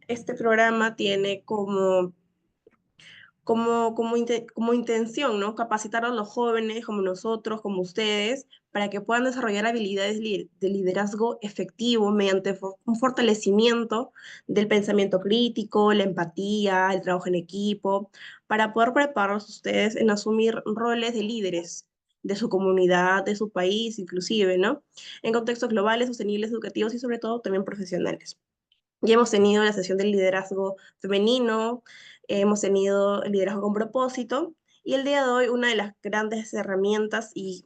este programa tiene como intención, ¿no? Capacitar a los jóvenes como nosotros, como ustedes, para que puedan desarrollar habilidades de liderazgo efectivo mediante un fortalecimiento del pensamiento crítico, la empatía, el trabajo en equipo, para poder prepararlos ustedes en asumir roles de líderes de su comunidad, de su país, inclusive, ¿no? En contextos globales, sostenibles, educativos y sobre todo también profesionales. Ya hemos tenido la sesión del liderazgo femenino, hemos tenido el liderazgo con propósito, y el día de hoy una de las grandes herramientas y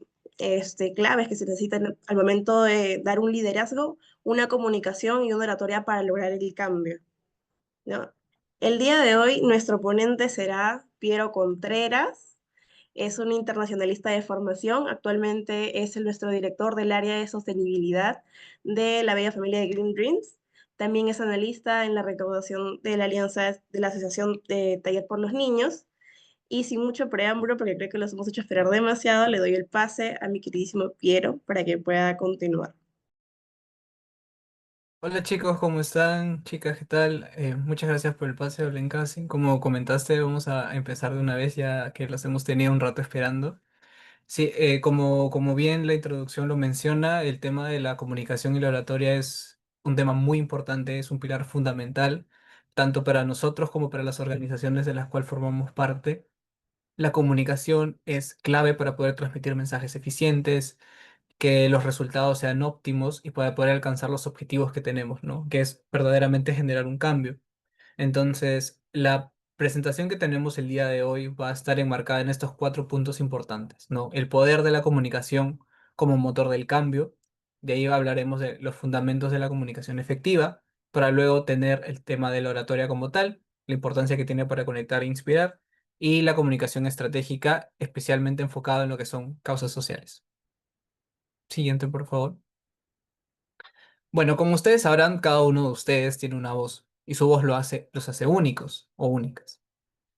claves que se necesitan al momento de dar un liderazgo, una comunicación y una oratoria para lograr el cambio, ¿no? El día de hoy nuestro ponente será Piero Contreras. Es un internacionalista de formación, actualmente es nuestro director del área de sostenibilidad de la bella familia de Green Dreams. También es analista en la recaudación de la alianza de la Asociación de Taller por los Niños. Y sin mucho preámbulo, porque creo que los hemos hecho esperar demasiado, le doy el pase a mi queridísimo Piero para que pueda continuar. Hola chicos, ¿cómo están? Chicas, ¿qué tal? Muchas gracias por el pase, Olencasi. Como comentaste, vamos a empezar de una vez ya que los hemos tenido un rato esperando. Sí, como bien la introducción lo menciona, el tema de la comunicación y la oratoria es un tema muy importante, es un pilar fundamental, tanto para nosotros como para las organizaciones de las cuales formamos parte. La comunicación es clave para poder transmitir mensajes eficientes, que los resultados sean óptimos y para poder alcanzar los objetivos que tenemos, ¿no? Que es verdaderamente generar un cambio. Entonces, la presentación que tenemos el día de hoy va a estar enmarcada en estos cuatro puntos importantes, ¿no? El poder de la comunicación como motor del cambio. De ahí hablaremos de los fundamentos de la comunicación efectiva, para luego tener el tema de la oratoria como tal, la importancia que tiene para conectar e inspirar, y la comunicación estratégica, especialmente enfocada en lo que son causas sociales. Siguiente, por favor. Bueno, como ustedes sabrán, cada uno de ustedes tiene una voz y su voz los hace únicos o únicas.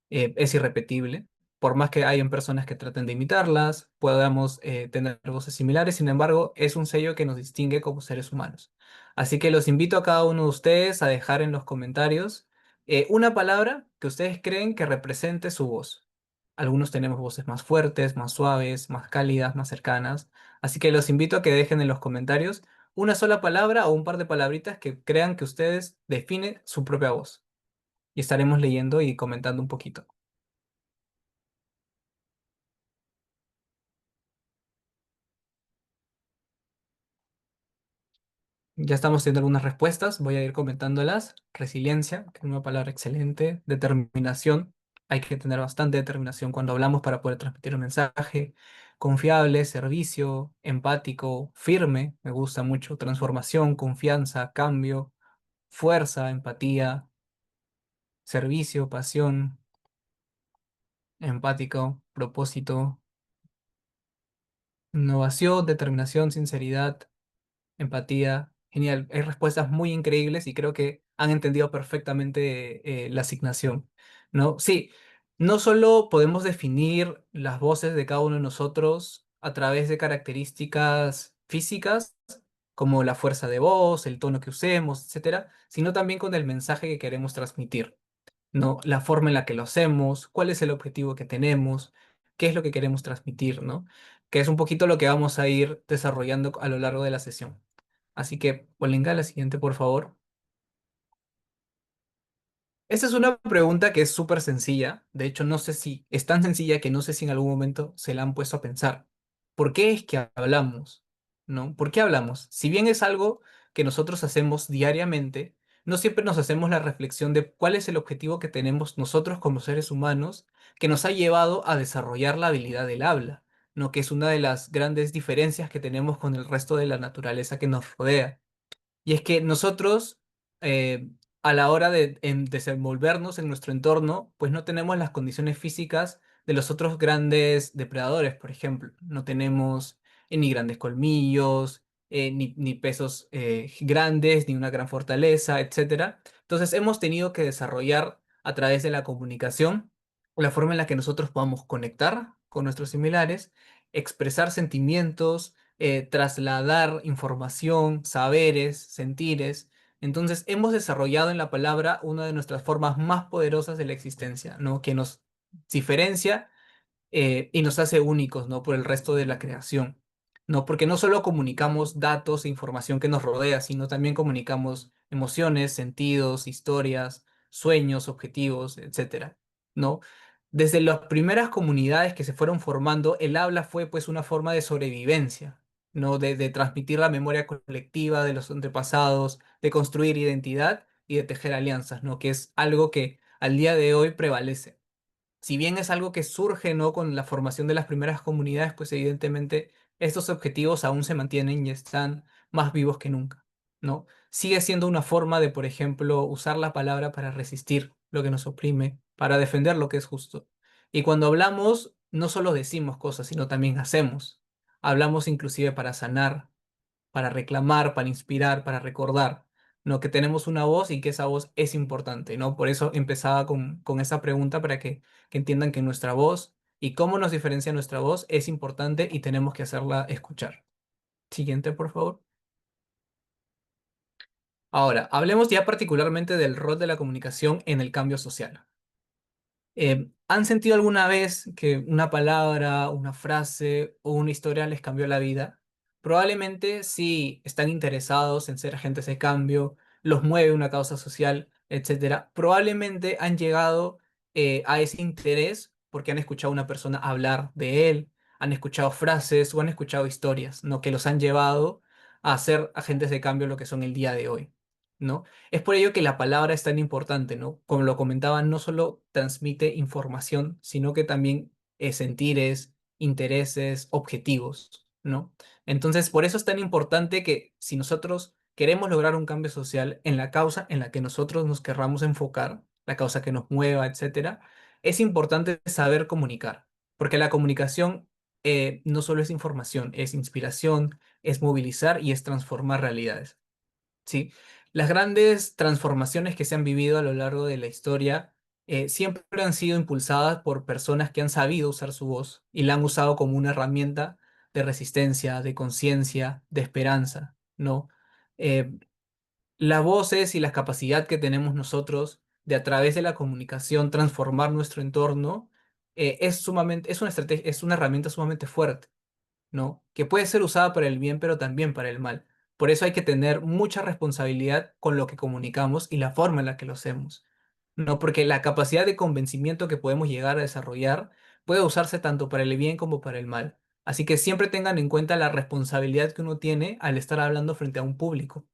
Es irrepetible. Por más que hayan personas que traten de imitarlas, podamos tener voces similares, sin embargo, es un sello que nos distingue como seres humanos. Así que los invito a cada uno de ustedes a dejar en los comentarios una palabra que ustedes creen que represente su voz. Algunos tenemos voces más fuertes, más suaves, más cálidas, más cercanas. Así que los invito a que dejen en los comentarios una sola palabra o un par de palabritas que crean que ustedes definen su propia voz. Y estaremos leyendo y comentando un poquito. Ya estamos teniendo algunas respuestas, voy a ir comentándolas. Resiliencia, que es una palabra excelente. Determinación, hay que tener bastante determinación cuando hablamos para poder transmitir un mensaje. Confiable, servicio, empático, firme, me gusta mucho. Transformación, confianza, cambio, fuerza, empatía, servicio, pasión, empático, propósito, innovación, determinación, sinceridad, empatía. Genial. Hay respuestas muy increíbles y creo que han entendido perfectamente la asignación, ¿no? Sí, no solo podemos definir las voces de cada uno de nosotros a través de características físicas, como la fuerza de voz, el tono que usemos, etcétera, sino también con el mensaje que queremos transmitir, ¿no? La forma en la que lo hacemos, cuál es el objetivo que tenemos, qué es lo que queremos transmitir, ¿no? Que es un poquito lo que vamos a ir desarrollando a lo largo de la sesión. Así que, Olenga, la siguiente, por favor. Esta es una pregunta que es súper sencilla. De hecho, no sé si es tan sencilla que no sé si en algún momento se la han puesto a pensar. ¿Por qué es que hablamos? ¿No? ¿Por qué hablamos? Si bien es algo que nosotros hacemos diariamente, no siempre nos hacemos la reflexión de cuál es el objetivo que tenemos nosotros como seres humanos que nos ha llevado a desarrollar la habilidad del habla, ¿no? Que es una de las grandes diferencias que tenemos con el resto de la naturaleza que nos rodea. Y es que nosotros, eh, a la hora de desenvolvernos en nuestro entorno, pues no tenemos las condiciones físicas de los otros grandes depredadores, por ejemplo. No tenemos ni grandes colmillos, ni pesos grandes, ni una gran fortaleza, etcétera. Entonces hemos tenido que desarrollar a través de la comunicación la forma en la que nosotros podamos conectar con nuestros similares, expresar sentimientos, trasladar información, saberes, sentires, Entonces, hemos desarrollado en la palabra una de nuestras formas más poderosas de la existencia, ¿no? Que nos diferencia y nos hace únicos, ¿no? Por el resto de la creación, ¿no? Porque no solo comunicamos datos e información que nos rodea, sino también comunicamos emociones, sentidos, historias, sueños, objetivos, etcétera, ¿no? Desde las primeras comunidades que se fueron formando, el habla fue pues una forma de sobrevivencia, ¿no? De transmitir la memoria colectiva de los antepasados, de construir identidad y de tejer alianzas, ¿no? Que es algo que al día de hoy prevalece. Si bien es algo que surge, ¿no? Con la formación de las primeras comunidades, pues evidentemente estos objetivos aún se mantienen y están más vivos que nunca, ¿no? Sigue siendo una forma de, por ejemplo, usar la palabra para resistir lo que nos oprime, para defender lo que es justo. Y cuando hablamos, no solo decimos cosas, sino también hacemos. Hablamos inclusive para sanar, para reclamar, para inspirar, para recordar, ¿no? Que tenemos una voz y que esa voz es importante, ¿no? Por eso empezaba con esa pregunta para que entiendan que nuestra voz y cómo nos diferencia nuestra voz es importante y tenemos que hacerla escuchar. Siguiente, por favor. Ahora, hablemos ya particularmente del rol de la comunicación en el cambio social. ¿Han sentido alguna vez que una palabra, una frase o una historia les cambió la vida? Probablemente si están interesados en ser agentes de cambio, los mueve una causa social, etcétera. Probablemente han llegado a ese interés porque han escuchado a una persona hablar de él, han escuchado frases o han escuchado historias, ¿no? Que los han llevado a ser agentes de cambio lo que son el día de hoy, ¿no? Es por ello que la palabra es tan importante, ¿no? Como lo comentaba, no solo transmite información, sino que también sentires, intereses, objetivos, ¿no? Entonces, por eso es tan importante que si nosotros queremos lograr un cambio social en la causa en la que nosotros nos querramos enfocar, la causa que nos mueva, etcétera, es importante saber comunicar, porque la comunicación no solo es información, es inspiración, es movilizar y es transformar realidades. Sí, las grandes transformaciones que se han vivido a lo largo de la historia siempre han sido impulsadas por personas que han sabido usar su voz y la han usado como una herramienta de resistencia, de conciencia, de esperanza, ¿no? Eh, las voces y la capacidad que tenemos nosotros de a través de la comunicación transformar nuestro entorno es una estrategia, es una herramienta sumamente fuerte, ¿no? Que puede ser usada para el bien, pero también para el mal. Por eso hay que tener mucha responsabilidad con lo que comunicamos y la forma en la que lo hacemos, ¿no? Porque la capacidad de convencimiento que podemos llegar a desarrollar puede usarse tanto para el bien como para el mal. Así que siempre tengan en cuenta la responsabilidad que uno tiene al estar hablando frente a un público,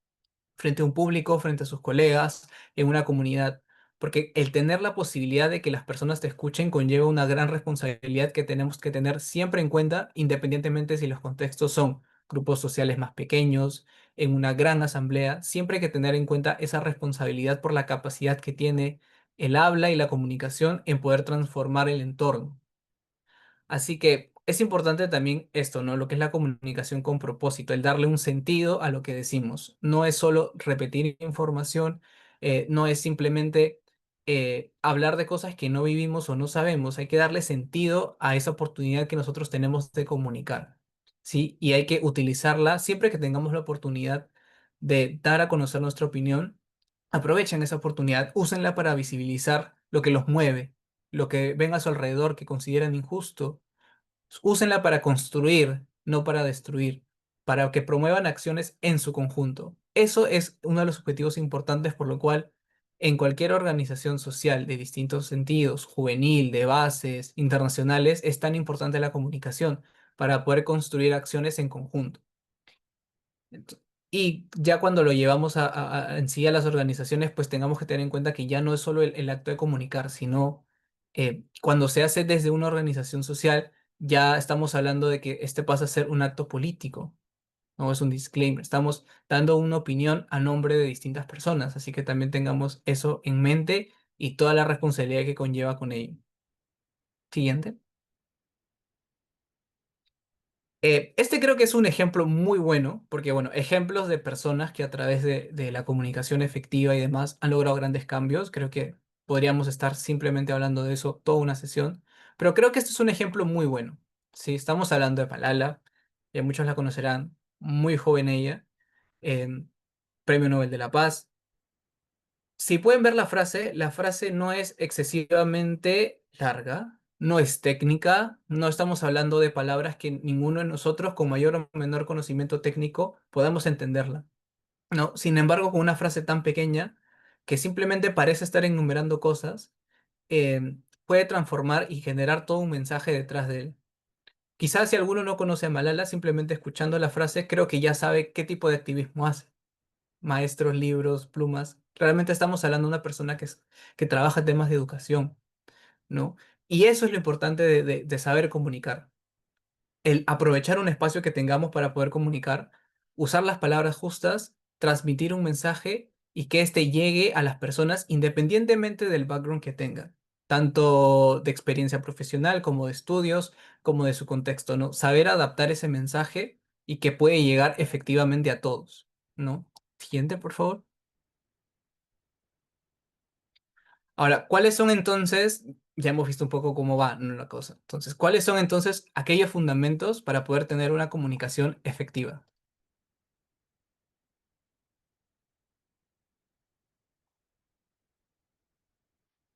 frente a sus colegas, en una comunidad. Porque el tener la posibilidad de que las personas te escuchen conlleva una gran responsabilidad que tenemos que tener siempre en cuenta, independientemente si los contextos son grupos sociales más pequeños, en una gran asamblea, siempre hay que tener en cuenta esa responsabilidad por la capacidad que tiene el habla y la comunicación en poder transformar el entorno. Así que es importante también esto, ¿no? Lo que es la comunicación con propósito, el darle un sentido a lo que decimos. No es solo repetir información, no es simplemente hablar de cosas que no vivimos o no sabemos. Hay que darle sentido a esa oportunidad que nosotros tenemos de comunicar, ¿sí? Y hay que utilizarla siempre que tengamos la oportunidad de dar a conocer nuestra opinión. Aprovechen esa oportunidad, úsenla para visibilizar lo que los mueve, lo que ven a su alrededor que consideran injusto. Úsenla para construir, no para destruir, para que promuevan acciones en su conjunto. Eso es uno de los objetivos importantes por lo cual en cualquier organización social de distintos sentidos, juvenil, de bases, internacionales, es tan importante la comunicación para poder construir acciones en conjunto. Y ya cuando lo llevamos en sí a las organizaciones, pues tengamos que tener en cuenta que ya no es solo el acto de comunicar, sino cuando se hace desde una organización social, ya estamos hablando de que este pasa a ser un acto político, no es un disclaimer. Estamos dando una opinión a nombre de distintas personas, así que también tengamos eso en mente y toda la responsabilidad que conlleva con ello. Siguiente. Este creo que es un ejemplo muy bueno, porque bueno, ejemplos de personas que a través de la comunicación efectiva y demás han logrado grandes cambios, creo que podríamos estar simplemente hablando de eso toda una sesión, pero creo que este es un ejemplo muy bueno. Sí, estamos hablando de Malala, muchos la conocerán, muy joven ella, em, Premio Nobel de la Paz. Si pueden ver la frase no es excesivamente larga, no es técnica, no estamos hablando de palabras que ninguno de nosotros con mayor o menor conocimiento técnico podamos entenderla. No, sin embargo, con una frase tan pequeña que simplemente parece estar enumerando cosas, puede transformar y generar todo un mensaje detrás de él. Quizás si alguno no conoce a Malala, simplemente escuchando la frase, creo que ya sabe qué tipo de activismo hace. Maestros, libros, plumas. Realmente estamos hablando de una persona que trabaja temas de educación, ¿no? Y eso es lo importante de saber comunicar. El aprovechar un espacio que tengamos para poder comunicar, usar las palabras justas, transmitir un mensaje y que éste llegue a las personas independientemente del background que tengan, tanto de experiencia profesional como de estudios, como de su contexto, ¿no? Saber adaptar ese mensaje y que puede llegar efectivamente a todos, ¿no? Siguiente, por favor. Ahora, ¿cuáles son entonces, ya hemos visto un poco cómo va, ¿no? La cosa? Entonces, ¿cuáles son entonces aquellos fundamentos para poder tener una comunicación efectiva?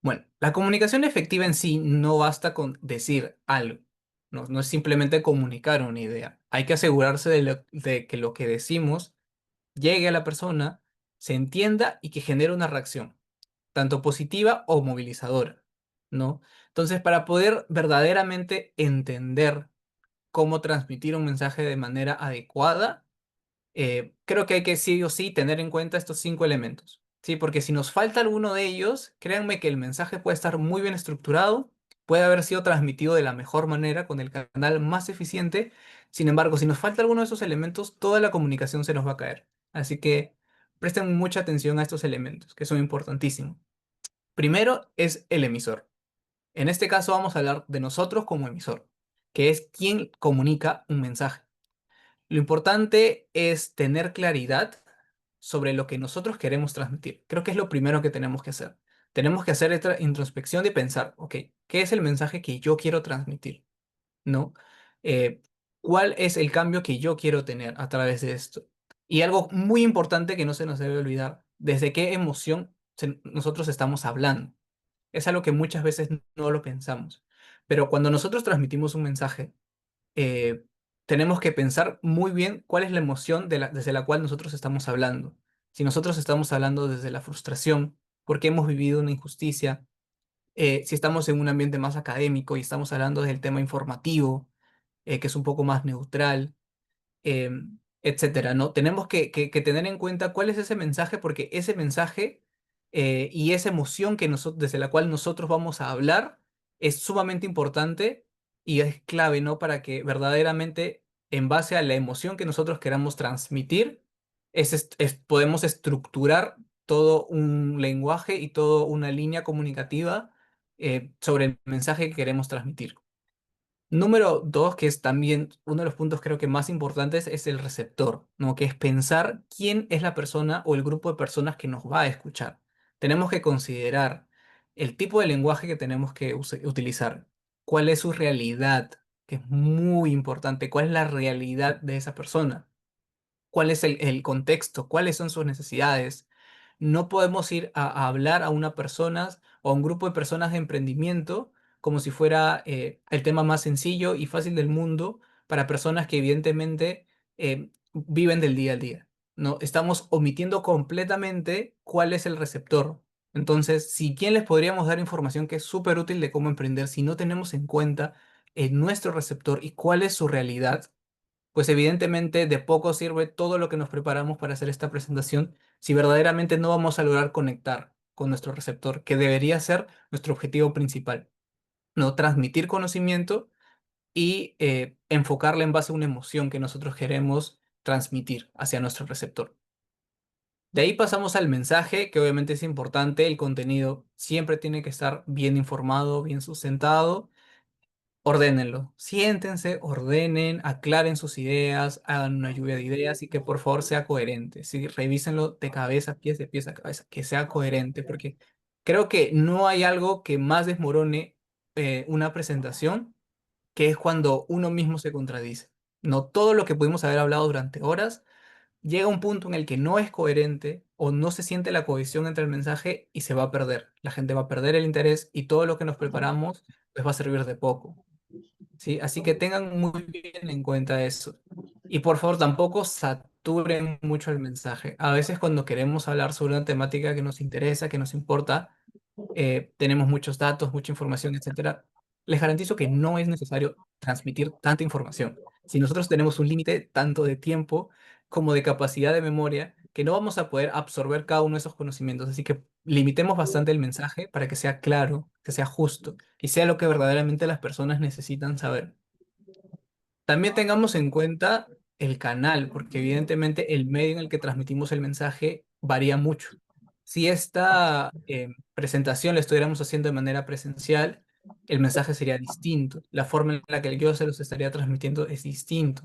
Bueno, la comunicación efectiva en sí no basta con decir algo, no, no es simplemente comunicar una idea. Hay que asegurarse de que lo que decimos llegue a la persona, se entienda y que genere una reacción, tanto positiva o movilizadora, ¿no? Entonces, para poder verdaderamente entender cómo transmitir un mensaje de manera adecuada, creo que hay que sí o sí tener en cuenta estos 5 elementos, ¿sí? Porque si nos falta alguno de ellos, créanme que el mensaje puede estar muy bien estructurado, puede haber sido transmitido de la mejor manera, con el canal más eficiente. Sin embargo, si nos falta alguno de esos elementos, toda la comunicación se nos va a caer. Así que presten mucha atención a estos elementos, que son importantísimos. Primero es el emisor. En este caso vamos a hablar de nosotros como emisor, que es quien comunica un mensaje. Lo importante es tener claridad sobre lo que nosotros queremos transmitir. Creo que es lo primero que tenemos que hacer. Tenemos que hacer esta introspección y pensar, ok, ¿qué es el mensaje que yo quiero transmitir? ¿No? Eh, ¿Cuál es el cambio que yo quiero tener a través de esto? Y algo muy importante que no se nos debe olvidar, ¿desde qué emoción nosotros estamos hablando? Es algo que muchas veces no lo pensamos. Pero cuando nosotros transmitimos un mensaje, eh, tenemos que pensar muy bien cuál es la emoción desde la cual nosotros estamos hablando. Si nosotros estamos hablando desde la frustración, porque hemos vivido una injusticia, si estamos en un ambiente más académico y estamos hablando del tema informativo, que es un poco más neutral, eh, etcétera, ¿no? Tenemos que tener en cuenta cuál es ese mensaje, porque ese mensaje y esa emoción desde la cual nosotros vamos a hablar es sumamente importante y es clave, ¿no? Para que verdaderamente, en base a la emoción que nosotros queramos transmitir, podemos estructurar todo un lenguaje y toda una línea comunicativa sobre el mensaje que queremos transmitir. Número dos, que es también uno de los puntos creo que más importantes, es el receptor, ¿no? Que es pensar quién es la persona o el grupo de personas que nos va a escuchar. Tenemos que considerar el tipo de lenguaje que tenemos que utilizar, cuál es su realidad, que es muy importante, cuál es la realidad de esa persona, cuál es el contexto, cuáles son sus necesidades. No podemos ir a hablar a una persona o a un grupo de personas de emprendimiento como si fuera el tema más sencillo y fácil del mundo para personas que evidentemente viven del día al día. No, estamos omitiendo completamente cuál es el receptor. Entonces, si bien les podríamos dar información que es súper útil de cómo emprender, si no tenemos en cuenta nuestro receptor y cuál es su realidad, pues evidentemente de poco sirve todo lo que nos preparamos para hacer esta presentación si verdaderamente no vamos a lograr conectar con nuestro receptor, que debería ser nuestro objetivo principal, no transmitir conocimiento y enfocarle en base a una emoción que nosotros queremos transmitir hacia nuestro receptor. De ahí pasamos al mensaje, que obviamente es importante, el contenido siempre tiene que estar bien informado, bien sustentado. Ordénenlo, siéntense, ordenen, aclaren sus ideas, hagan una lluvia de ideas y que por favor sea coherente. Sí, revísenlo de pies a cabeza, que sea coherente, porque creo que no hay algo que más desmorone una presentación que es cuando uno mismo se contradice. No todo lo que pudimos haber hablado durante horas, llega un punto en el que no es coherente o no se siente la cohesión entre el mensaje y se va a perder. La gente va a perder el interés y todo lo que nos preparamos pues va a servir de poco. ¿Sí? Así que tengan muy bien en cuenta eso. Y por favor, tampoco saturen mucho el mensaje. A veces cuando queremos hablar sobre una temática que nos interesa, que nos importa, tenemos muchos datos, mucha información, etcétera. Les garantizo que no es necesario transmitir tanta información. Si nosotros tenemos un límite tanto de tiempo como de capacidad de memoria, que no vamos a poder absorber cada uno de esos conocimientos. Así que limitemos bastante el mensaje para que sea claro, que sea justo y sea lo que verdaderamente las personas necesitan saber. También tengamos en cuenta el canal, porque evidentemente el medio en el que transmitimos el mensaje varía mucho. Si esta presentación la estuviéramos haciendo de manera presencial, el mensaje sería distinto. La forma en la que yo se los estaría transmitiendo es distinto.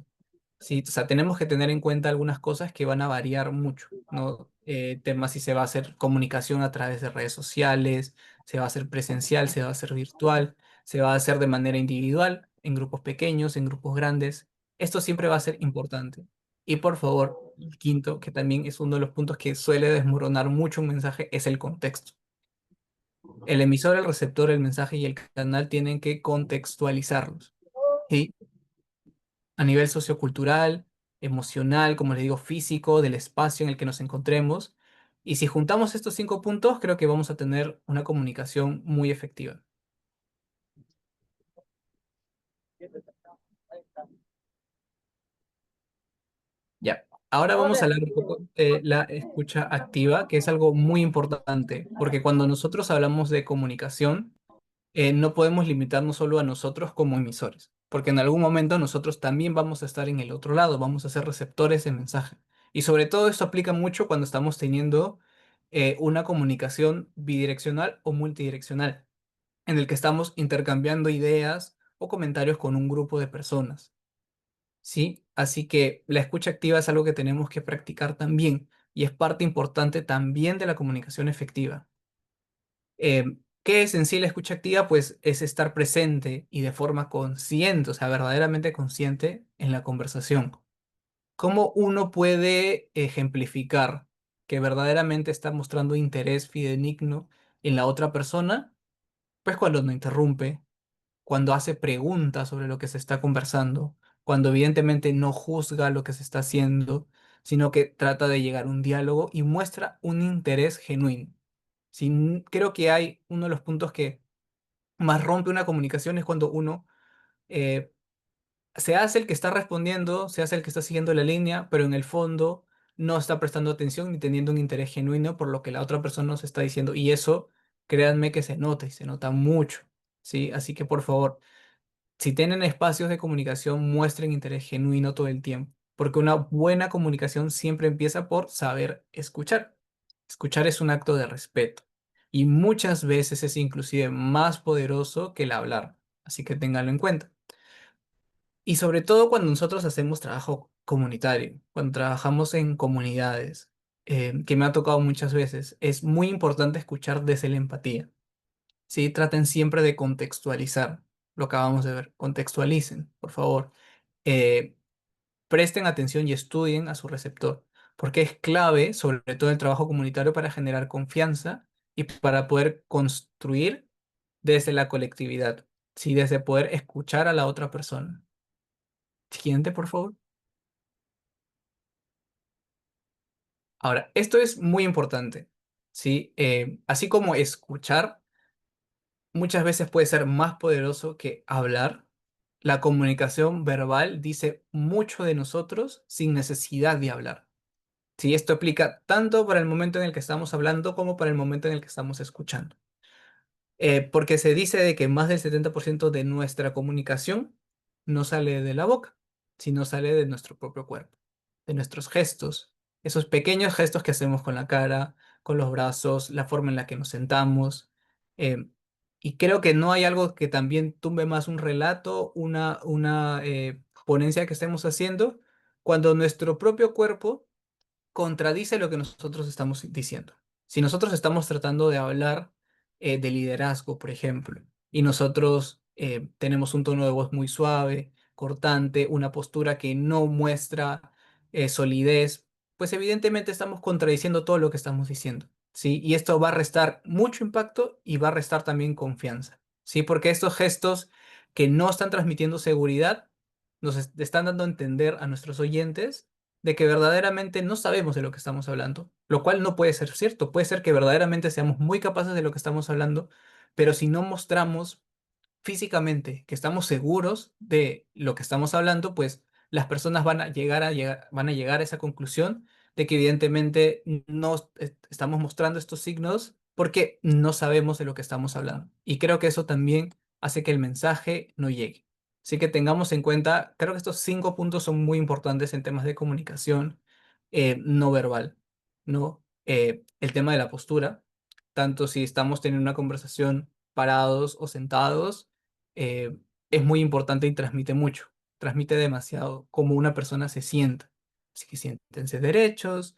Sí, o sea, tenemos que tener en cuenta algunas cosas que van a variar mucho, ¿no? Temas si se va a hacer comunicación a través de redes sociales, se va a hacer presencial, se va a hacer virtual, se va a hacer de manera individual, en grupos pequeños, en grupos grandes. Esto siempre va a ser importante. Y por favor, el quinto, que también es uno de los puntos que suele desmoronar mucho un mensaje, es el contexto. El emisor, el receptor, el mensaje y el canal tienen que contextualizarlos. ¿Sí? A nivel sociocultural, emocional, como les digo, físico, del espacio en el que nos encontremos. Y si juntamos estos 5 puntos, creo que vamos a tener una comunicación muy efectiva. Ya. Ahora vamos a hablar un poco de la escucha activa, que es algo muy importante, porque cuando nosotros hablamos de comunicación, no podemos limitarnos solo a nosotros como emisores, porque en algún momento nosotros también vamos a estar en el otro lado, vamos a ser receptores de mensaje. Y sobre todo esto aplica mucho cuando estamos teniendo una comunicación bidireccional o multidireccional, en el que estamos intercambiando ideas o comentarios con un grupo de personas. ¿Sí? Así que la escucha activa es algo que tenemos que practicar también y es parte importante también de la comunicación efectiva. ¿Qué es en sí la escucha activa? Pues es estar presente y de forma consciente, o sea, verdaderamente consciente en la conversación. ¿Cómo uno puede ejemplificar que verdaderamente está mostrando interés fidedigno en la otra persona? Pues cuando no interrumpe, cuando hace preguntas sobre lo que se está conversando, cuando evidentemente no juzga lo que se está haciendo, sino que trata de llegar a un diálogo y muestra un interés genuino. Creo que hay uno de los puntos que más rompe una comunicación es cuando uno eh, se hace el que está respondiendo, se hace el que está siguiendo la línea, pero en el fondo no está prestando atención ni teniendo un interés genuino por lo que la otra persona nos está diciendo. Y eso, créanme que se nota y se nota mucho, ¿sí? Así que por favor, si tienen espacios de comunicación, muestren interés genuino todo el tiempo, porque una buena comunicación siempre empieza por saber escuchar. Escuchar es un acto de respeto y muchas veces es inclusive más poderoso que el hablar, así que ténganlo en cuenta. Y sobre todo cuando nosotros hacemos trabajo comunitario, cuando trabajamos en comunidades, que me ha tocado muchas veces, es muy importante escuchar desde la empatía. ¿Sí? Traten siempre de contextualizar lo que acabamos de ver. Contextualicen, por favor. Eh, Presten atención y estudien a su receptor, porque es clave, sobre todo el trabajo comunitario, para generar confianza y para poder construir desde la colectividad, ¿sí? Desde poder escuchar a la otra persona. Siguiente, por favor. Ahora, esto es muy importante, ¿sí? Así como escuchar muchas veces puede ser más poderoso que hablar. La comunicación verbal dice mucho de nosotros sin necesidad de hablar. Sí, esto aplica tanto para el momento en el que estamos hablando como para el momento en el que estamos escuchando. Porque se dice de que más del 70% de nuestra comunicación no sale de la boca, sino sale de nuestro propio cuerpo, de nuestros gestos, esos pequeños gestos que hacemos con la cara, con los brazos, la forma en la que nos sentamos. eh, y creo que no hay algo que también tumbe más un relato, una ponencia que estemos haciendo, cuando nuestro propio cuerpo contradice lo que nosotros estamos diciendo. Si nosotros estamos tratando de hablar de liderazgo, por ejemplo, y nosotros tenemos un tono de voz muy suave, cortante, una postura que no muestra solidez, pues evidentemente estamos contradiciendo todo lo que estamos diciendo, ¿sí? Y esto va a restar mucho impacto y va a restar también confianza, ¿sí? Porque estos gestos que no están transmitiendo seguridad nos están dando a entender a nuestros oyentes de que verdaderamente no sabemos de lo que estamos hablando, lo cual no puede ser cierto. Puede ser que verdaderamente seamos muy capaces de lo que estamos hablando, pero si no mostramos físicamente, que estamos seguros de lo que estamos hablando, pues las personas van a llegar a esa conclusión de que evidentemente no estamos mostrando estos signos porque no sabemos de lo que estamos hablando. Y creo que eso también hace que el mensaje no llegue. Así que tengamos en cuenta, creo que estos 5 puntos son muy importantes en temas de comunicación no verbal, ¿no? El tema de la postura, tanto si estamos teniendo una conversación parados o sentados, eh, es muy importante y transmite mucho, transmite demasiado cómo una persona se sienta. Así que siéntense derechos,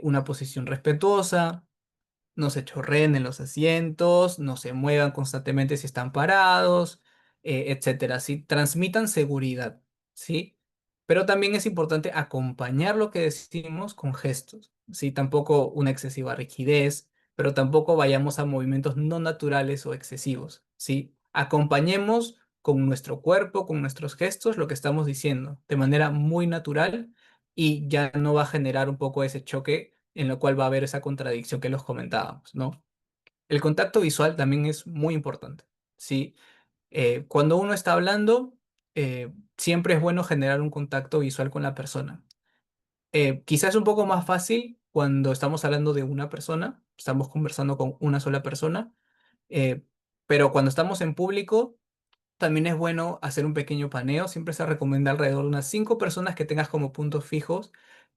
una posición respetuosa, no se chorreen en los asientos, no se muevan constantemente si están parados, etcétera. Sí, transmitan seguridad, ¿sí? Pero también es importante acompañar lo que decimos con gestos, ¿sí? Tampoco una excesiva rigidez, pero tampoco vayamos a movimientos no naturales o excesivos, ¿sí? Acompañemos con nuestro cuerpo, con nuestros gestos, lo que estamos diciendo, de manera muy natural y ya no va a generar un poco ese choque en lo cual va a haber esa contradicción que los comentábamos, ¿no? El contacto visual también es muy importante, ¿sí? Cuando uno está hablando, siempre es bueno generar un contacto visual con la persona. Quizás es un poco más fácil cuando estamos hablando de una persona, estamos conversando con una sola persona, eh, pero cuando estamos en público también es bueno hacer un pequeño paneo. Siempre se recomienda alrededor de unas 5 personas que tengas como puntos fijos,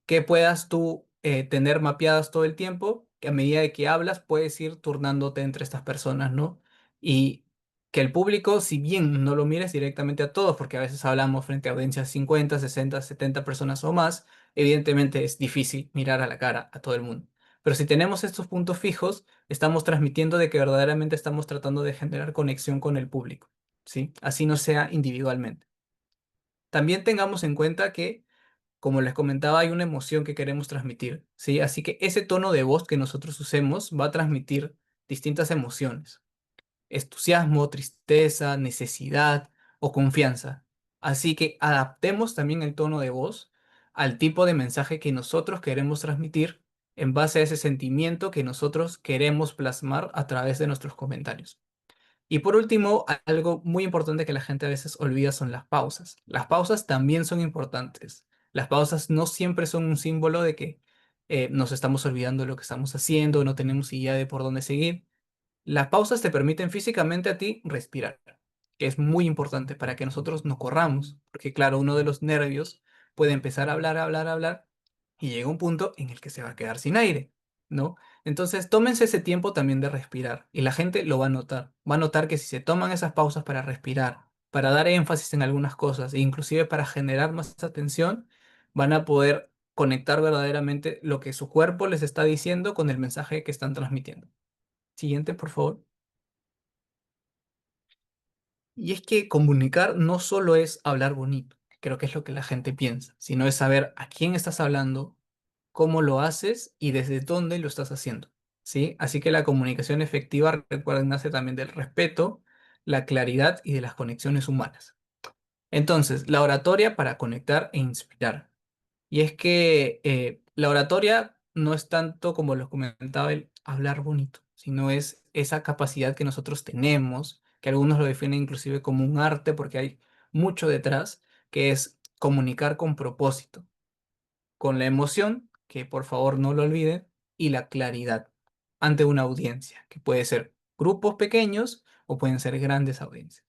que puedas tú tener mapeadas todo el tiempo, que a medida de que hablas puedes ir turnándote entre estas personas, ¿no? Y que el público, si bien no lo mires directamente a todos, porque a veces hablamos frente a audiencias 50, 60, 70 personas o más, evidentemente es difícil mirar a la cara a todo el mundo. Pero si tenemos estos puntos fijos, estamos transmitiendo de que verdaderamente estamos tratando de generar conexión con el público. ¿Sí? Así no sea individualmente. También tengamos en cuenta que, como les comentaba, hay una emoción que queremos transmitir, ¿sí? Así que ese tono de voz que nosotros usemos va a transmitir distintas emociones: entusiasmo, tristeza, necesidad o confianza. Así que adaptemos también el tono de voz al tipo de mensaje que nosotros queremos transmitir en base a ese sentimiento que nosotros queremos plasmar a través de nuestros comentarios. Y por último, algo muy importante que la gente a veces olvida son las pausas. Las pausas también son importantes. Las pausas no siempre son un símbolo de que nos estamos olvidando de lo que estamos haciendo, no tenemos idea de por dónde seguir. Las pausas te permiten físicamente a ti respirar, que es muy importante para que nosotros no corramos, porque claro, uno de los nervios puede empezar a hablar, hablar, hablar, y llega un punto en el que se va a quedar sin aire, ¿no? Entonces, tómense ese tiempo también de respirar, y la gente lo va a notar que si se toman esas pausas para respirar, para dar énfasis en algunas cosas, e inclusive para generar más atención, van a poder conectar verdaderamente lo que su cuerpo les está diciendo con el mensaje que están transmitiendo. Siguiente, por favor. Y es que comunicar no solo es hablar bonito, creo que es lo que la gente piensa, sino es saber a quién estás hablando, cómo lo haces y desde dónde lo estás haciendo, ¿sí? Así que la comunicación efectiva, recuerden, nace también del respeto, la claridad y de las conexiones humanas. Entonces, la oratoria para conectar e inspirar. Y es que la oratoria no es tanto como lo comentaba el hablar bonito, sino es esa capacidad que nosotros tenemos, que algunos lo definen inclusive como un arte porque hay mucho detrás, que es comunicar con propósito, con la emoción, que por favor no lo olviden, y la claridad ante una audiencia, que puede ser grupos pequeños o pueden ser grandes audiencias.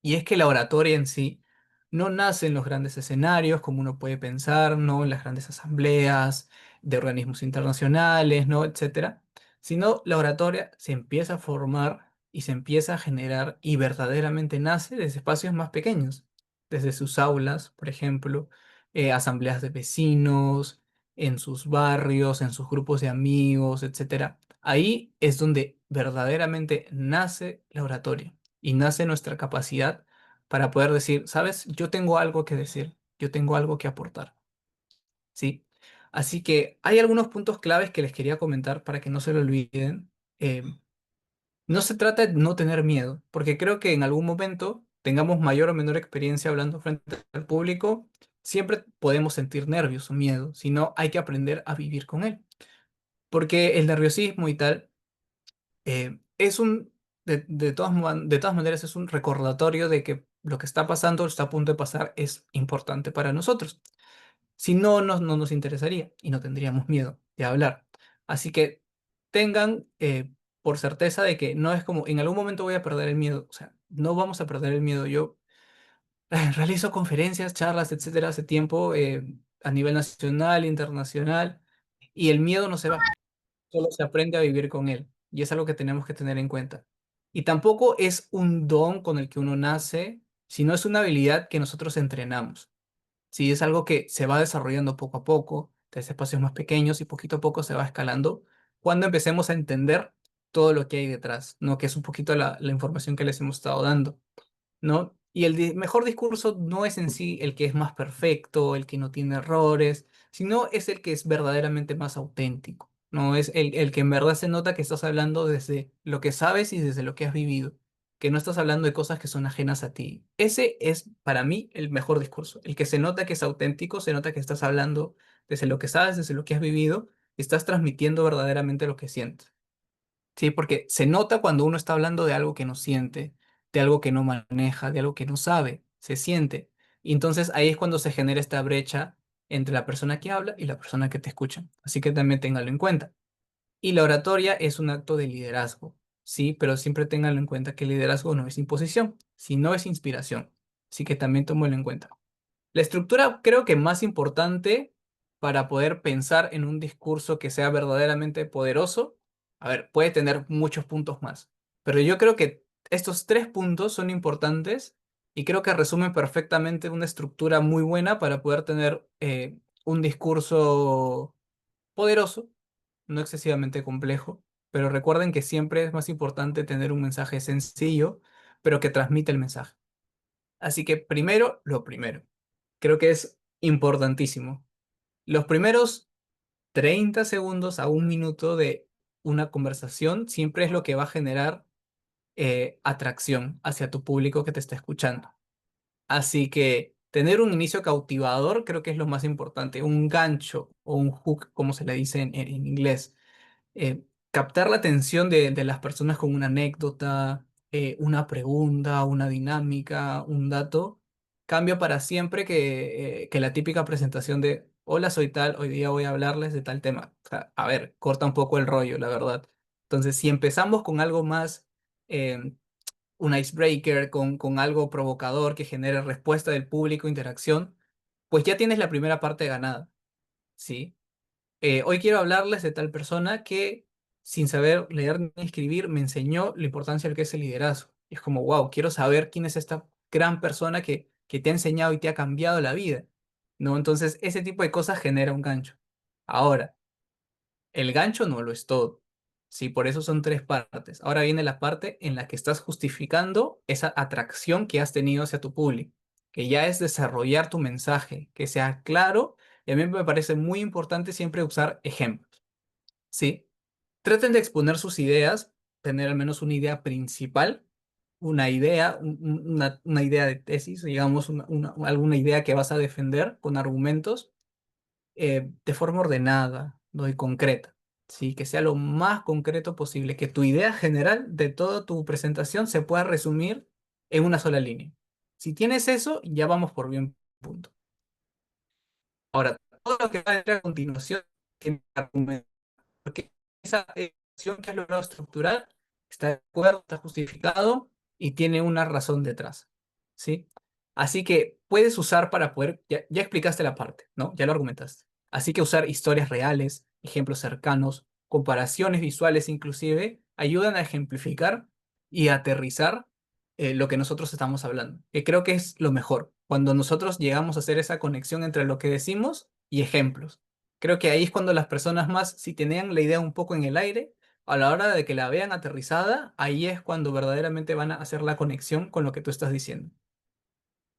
Y es que la oratoria en sí no nace en los grandes escenarios, como uno puede pensar, no en las grandes asambleas de organismos internacionales, ¿no? Etcétera, sino la oratoria se empieza a formar y se empieza a generar y verdaderamente nace desde espacios más pequeños, desde sus aulas, por ejemplo, asambleas de vecinos, en sus barrios, en sus grupos de amigos, etcétera. Ahí es donde verdaderamente nace la oratoria y nace nuestra capacidad para poder decir, sabes, yo tengo algo que decir, yo tengo algo que aportar, ¿sí? Así que hay algunos puntos claves que les quería comentar para que no se lo olviden. Eh, no se trata de no tener miedo, porque creo que en algún momento tengamos mayor o menor experiencia hablando frente al público, siempre podemos sentir nervios o miedo, sino hay que aprender a vivir con él. Porque el nerviosismo y tal es de todas maneras es un recordatorio de que lo que está pasando, está a punto de pasar, es importante para nosotros. Si no, no nos interesaría y no tendríamos miedo de hablar. Así que tengan por certeza de que no es como en algún momento voy a perder el miedo. O sea, no vamos a perder el miedo. Yo realizo conferencias, charlas, etcétera, hace tiempo a nivel nacional, internacional, y el miedo no se va, solo se aprende a vivir con él. Y es algo que tenemos que tener en cuenta. Y tampoco es un don con el que uno nace, sino es una habilidad que nosotros entrenamos. Sí, es algo que se va desarrollando poco a poco, desde espacios más pequeños y poquito a poco se va escalando cuando empecemos a entender todo lo que hay detrás, ¿no? Que es un poquito la información que les hemos estado dando. ¿No? Y el mejor discurso no es en sí el que es más perfecto, el que no tiene errores, sino es el que es verdaderamente más auténtico, ¿no? Es el que en verdad se nota que estás hablando desde lo que sabes y desde lo que has vivido, que no estás hablando de cosas que son ajenas a ti. Ese es para mí el mejor discurso, el que se nota que es auténtico, se nota que estás hablando desde lo que sabes, desde lo que has vivido, estás transmitiendo verdaderamente lo que sientes. Sí, porque se nota cuando uno está hablando de algo que no siente, de algo que no maneja, de algo que no sabe, se siente. Y entonces ahí es cuando se genera esta brecha entre la persona que habla y la persona que te escucha. Así que también téngalo en cuenta. Y la oratoria es un acto de liderazgo, sí, pero siempre téngalo en cuenta que el liderazgo no es imposición, sino es inspiración. Así que también tómalo en cuenta. La estructura creo que más importante para poder pensar en un discurso que sea verdaderamente poderoso, a ver, puede tener muchos puntos más, pero yo creo que estos tres puntos son importantes y creo que resumen perfectamente una estructura muy buena para poder tener un discurso poderoso, no excesivamente complejo, pero recuerden que siempre es más importante tener un mensaje sencillo, pero que transmite el mensaje. Así que primero, lo primero. Creo que es importantísimo. Los primeros 30 segundos a un minuto de una conversación siempre es lo que va a generar atracción hacia tu público que te está escuchando. Así que tener un inicio cautivador creo que es lo más importante. Un gancho o un hook, como se le dice en inglés, captar la atención de las personas con una anécdota, una pregunta, una dinámica, un dato, cambia para siempre que la típica presentación de, hola, soy tal, hoy día voy a hablarles de tal tema. O sea, a ver, corta un poco el rollo, la verdad. Entonces, si empezamos con algo más, eh, un icebreaker, con algo provocador que genere respuesta del público, interacción, pues ya tienes la primera parte ganada, ¿sí? Hoy quiero hablarles de tal persona que sin saber leer ni escribir me enseñó la importancia del que es el liderazgo. Y es como, wow, quiero saber quién es esta gran persona que te ha enseñado y te ha cambiado la vida. ¿No? Entonces, ese tipo de cosas genera un gancho. Ahora, el gancho no lo es todo. Sí, por eso son tres partes. Ahora viene la parte en la que estás justificando esa atracción que has tenido hacia tu público, que ya es desarrollar tu mensaje, que sea claro. Y a mí me parece muy importante siempre usar ejemplos. ¿Sí? Traten de exponer sus ideas, tener al menos una idea principal, una idea, una idea de tesis, digamos, alguna idea que vas a defender con argumentos de forma ordenada, ¿no? Y concreta, ¿sí? Que sea lo más concreto posible, que tu idea general de toda tu presentación se pueda resumir en una sola línea. Si tienes eso, ya vamos por bien punto. Ahora, todo lo que va a venir a continuación tiene argumentos, porque esa acción que has logrado estructurar está de acuerdo, está justificado y tiene una razón detrás, ¿sí? Así que puedes usar para poder, ya explicaste la parte, ¿no? Ya lo argumentaste. Así que usar historias reales, ejemplos cercanos, comparaciones visuales inclusive, ayudan a ejemplificar y a aterrizar lo que nosotros estamos hablando, que creo que es lo mejor, cuando nosotros llegamos a hacer esa conexión entre lo que decimos y ejemplos. Creo que ahí es cuando las personas más, si tenían la idea un poco en el aire, a la hora de que la vean aterrizada, ahí es cuando verdaderamente van a hacer la conexión con lo que tú estás diciendo.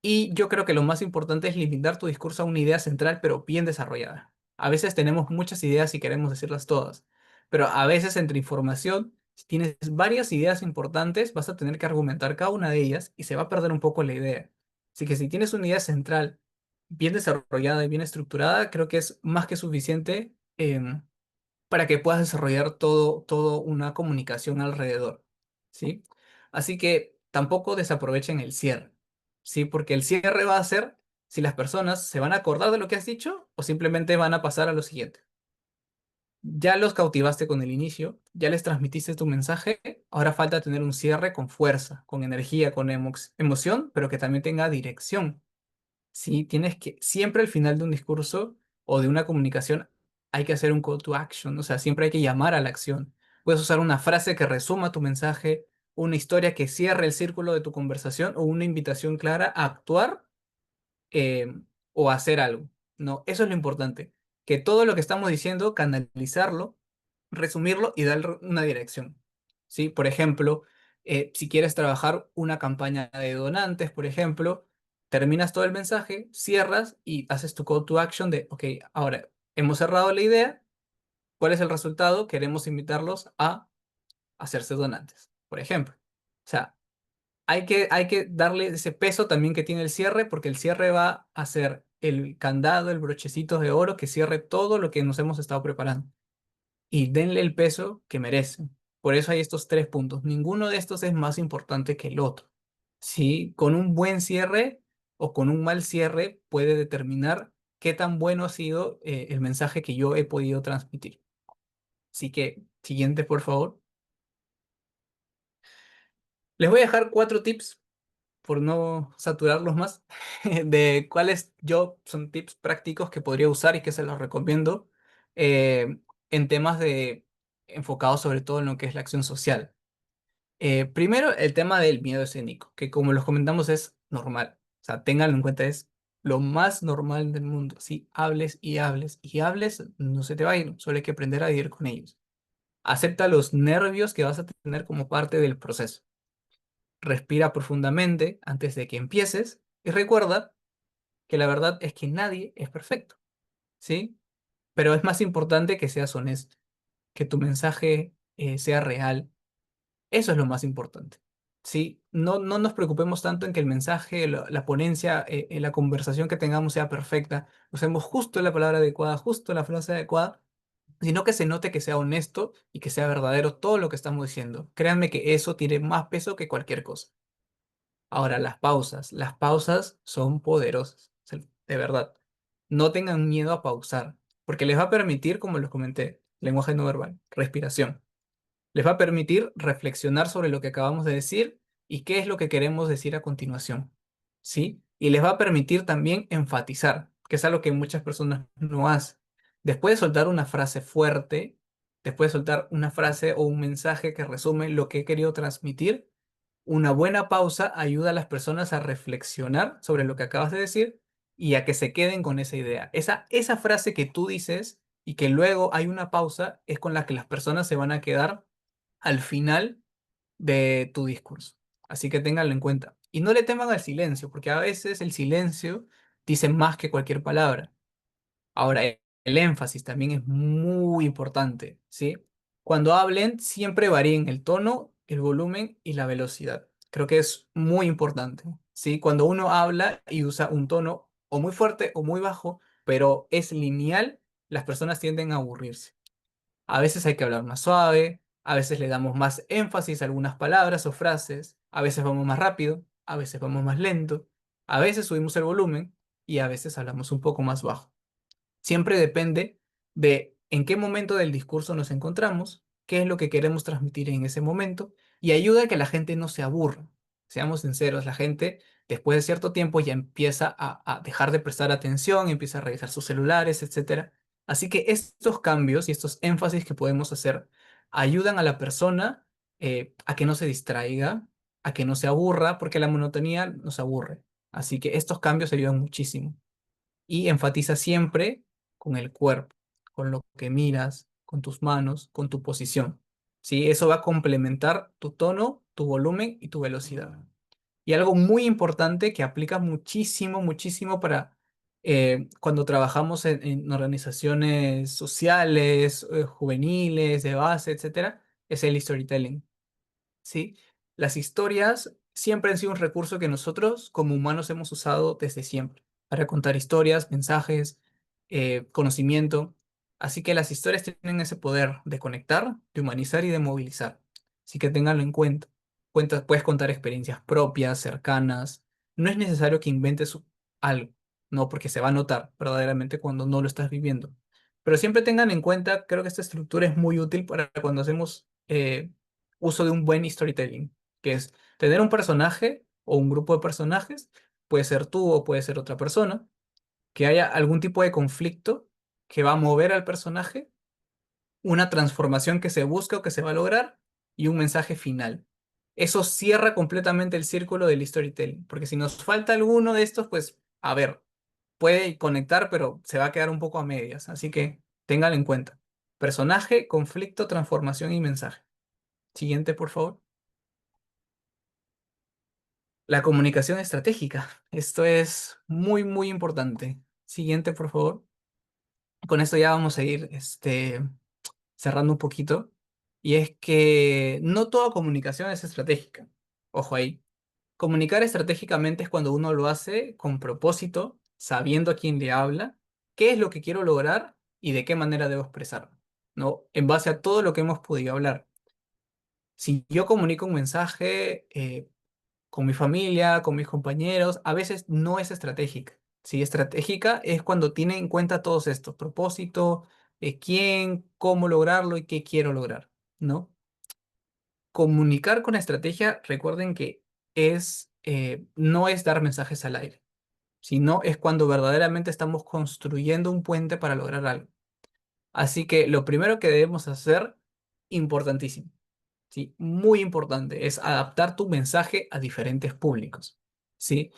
Y yo creo que lo más importante es limitar tu discurso a una idea central, pero bien desarrollada. A veces tenemos muchas ideas y queremos decirlas todas, pero a veces entre información, si tienes varias ideas importantes, vas a tener que argumentar cada una de ellas y se va a perder un poco la idea. Así que si tienes una idea central bien desarrollada y bien estructurada, creo que es más que suficiente para que puedas desarrollar todo una comunicación alrededor, ¿sí? Así que tampoco desaprovechen el cierre, ¿sí? Porque el cierre va a ser si las personas se van a acordar de lo que has dicho o simplemente van a pasar a lo siguiente. Ya los cautivaste con el inicio, ya les transmitiste tu mensaje, ahora falta tener un cierre con fuerza, con energía, con emoción, pero que también tenga dirección. Sí, tienes que, siempre al final de un discurso o de una comunicación hay que hacer un call to action, o sea, siempre hay que llamar a la acción. Puedes usar una frase que resuma tu mensaje, una historia que cierre el círculo de tu conversación o una invitación clara a actuar eh, o a hacer algo. No, eso es lo importante, que todo lo que estamos diciendo, canalizarlo, resumirlo y dar una dirección. ¿Sí? Por ejemplo, si quieres trabajar una campaña de donantes, por ejemplo, terminas todo el mensaje, cierras y haces tu call to action de, ok, ahora hemos cerrado la idea, ¿cuál es el resultado? Queremos invitarlos a hacerse donantes, por ejemplo. O sea, hay que darle ese peso también que tiene el cierre, porque el cierre va a ser el candado, el brochecito de oro que cierre todo lo que nos hemos estado preparando. Y denle el peso que merecen. Por eso hay estos tres puntos. Ninguno de estos es más importante que el otro. Sí, con un buen cierre o con un mal cierre puede determinar qué tan bueno ha sido el mensaje que yo he podido transmitir. Así que, siguiente, por favor. Les voy a dejar 4 tips por no saturarlos más, de cuáles yo son tips prácticos que podría usar y que se los recomiendo eh, en temas de enfocados sobre todo en lo que es la acción social. Primero, el tema del miedo escénico, que como los comentamos es normal. O sea, ténganlo en cuenta, es lo más normal del mundo. Si hables y hables y hables, no se te va a ir, solo hay que aprender a vivir con ellos. Acepta los nervios que vas a tener como parte del proceso. Respira profundamente antes de que empieces y recuerda que la verdad es que nadie es perfecto, ¿sí? Pero es más importante que seas honesto, que tu mensaje sea real. Eso es lo más importante, ¿sí? No nos preocupemos tanto en que el mensaje, la ponencia, la conversación que tengamos sea perfecta, usemos justo la palabra adecuada, justo la frase adecuada, sino que se note que sea honesto y que sea verdadero todo lo que estamos diciendo. Créanme que eso tiene más peso que cualquier cosa. Ahora, las pausas son poderosas, o sea, de verdad. No tengan miedo a pausar, porque les va a permitir, como les comenté, lenguaje no verbal, respiración. Les va a permitir reflexionar sobre lo que acabamos de decir y qué es lo que queremos decir a continuación, ¿sí? Y les va a permitir también enfatizar, que es algo que muchas personas no hacen. Después de soltar una frase fuerte, después de soltar una frase o un mensaje que resume lo que he querido transmitir, una buena pausa ayuda a las personas a reflexionar sobre lo que acabas de decir y a que se queden con esa idea. Esa frase que tú dices y que luego hay una pausa es con la que las personas se van a quedar al final de tu discurso. Así que ténganlo en cuenta. Y no le teman al silencio, porque a veces el silencio dice más que cualquier palabra. Ahora, el énfasis también es muy importante, ¿sí? Cuando hablen, siempre varíen el tono, el volumen y la velocidad. Creo que es muy importante, ¿sí? Cuando uno habla y usa un tono o muy fuerte o muy bajo, pero es lineal, las personas tienden a aburrirse. A veces hay que hablar más suave, a veces le damos más énfasis a algunas palabras o frases, a veces vamos más rápido, a veces vamos más lento, a veces subimos el volumen y a veces hablamos un poco más bajo. Siempre depende de en qué momento del discurso nos encontramos, qué es lo que queremos transmitir en ese momento y ayuda a que la gente no se aburra. Seamos sinceros, la gente después de cierto tiempo ya empieza a dejar de prestar atención, empieza a revisar sus celulares, etcétera. Así que estos cambios y estos énfasis que podemos hacer ayudan a la persona a que no se distraiga, a que no se aburra, porque la monotonía nos aburre. Así que estos cambios ayudan muchísimo y enfatiza siempre con el cuerpo, con lo que miras, con tus manos, con tu posición. ¿Sí? Eso va a complementar tu tono, tu volumen y tu velocidad. Y algo muy importante que aplica muchísimo, muchísimo para Cuando trabajamos en organizaciones sociales, juveniles, de base, etcétera, es el storytelling. ¿Sí? Las historias siempre han sido un recurso que nosotros como humanos hemos usado desde siempre para contar historias, mensajes, conocimiento. Así que las historias tienen ese poder de conectar, de humanizar y de movilizar. Así que ténganlo en cuenta. Puedes contar experiencias propias, cercanas. No es necesario que inventes algo, no, porque se va a notar verdaderamente cuando no lo estás viviendo. Pero siempre tengan en cuenta, creo que esta estructura es muy útil para cuando hacemos uso de un buen storytelling, que es tener un personaje o un grupo de personajes, puede ser tú o puede ser otra persona, que haya algún tipo de conflicto que va a mover al personaje, una transformación que se busca o que se va a lograr y un mensaje final. Eso cierra completamente el círculo del storytelling, porque si nos falta alguno de estos, pues, a ver, puede conectar, pero se va a quedar un poco a medias, así que ténganlo en cuenta. Personaje, conflicto, transformación y mensaje. Siguiente, por favor. La comunicación estratégica. Esto es muy, muy importante. Siguiente, por favor. Con esto ya vamos a ir cerrando un poquito. Y es que no toda comunicación es estratégica. Ojo ahí. Comunicar estratégicamente es cuando uno lo hace con propósito, sabiendo a quién le habla, qué es lo que quiero lograr y de qué manera debo expresarlo, ¿no? En base a todo lo que hemos podido hablar. Si yo comunico un mensaje, con mi familia, con mis compañeros, a veces no es estratégica. Si estratégica es cuando tiene en cuenta todos estos, propósito, quién, cómo lograrlo y qué quiero lograr, ¿no? Comunicar con estrategia, recuerden que no es dar mensajes al aire, sino es cuando verdaderamente estamos construyendo un puente para lograr algo. Así que lo primero que debemos hacer, importantísimo, ¿sí? Muy importante, es adaptar tu mensaje a diferentes públicos. ¿Sí?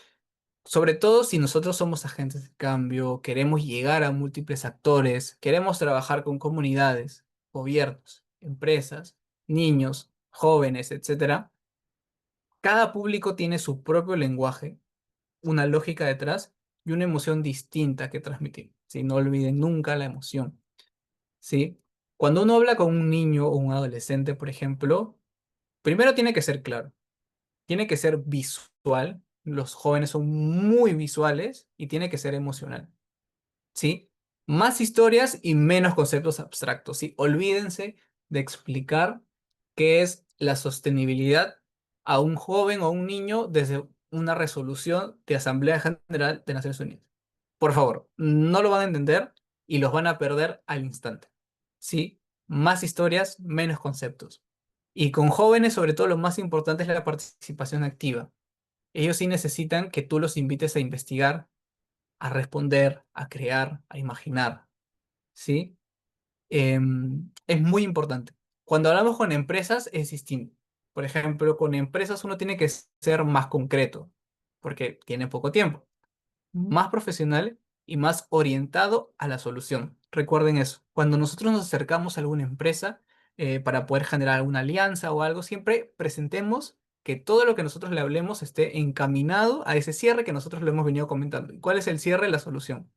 Sobre todo si nosotros somos agentes de cambio, queremos llegar a múltiples actores, queremos trabajar con comunidades, gobiernos, empresas, niños, jóvenes, etcétera. Cada público tiene su propio lenguaje, una lógica detrás y una emoción distinta que transmitir. ¿Sí? No olviden nunca la emoción. ¿Sí? Cuando uno habla con un niño o un adolescente, por ejemplo, primero tiene que ser claro. Tiene que ser visual, los jóvenes son muy visuales y tiene que ser emocional, ¿sí? Más historias y menos conceptos abstractos, ¿sí? Olvídense de explicar qué es la sostenibilidad a un joven o a un niño desde una resolución de Asamblea General de Naciones Unidas. Por favor, no lo van a entender y los van a perder al instante, ¿sí? Más historias, menos conceptos. Y con jóvenes, sobre todo, lo más importante es la participación activa. Ellos sí necesitan que tú los invites a investigar, a responder, a crear, a imaginar, ¿sí? Es muy importante. Cuando hablamos con empresas es distinto. Por ejemplo, con empresas uno tiene que ser más concreto, porque tiene poco tiempo, más profesional y más orientado a la solución. Recuerden eso. Cuando nosotros nos acercamos a alguna empresa para poder generar alguna alianza o algo, siempre presentemos que todo lo que nosotros le hablemos esté encaminado a ese cierre que nosotros lo hemos venido comentando. ¿Y cuál es el cierre? La solución.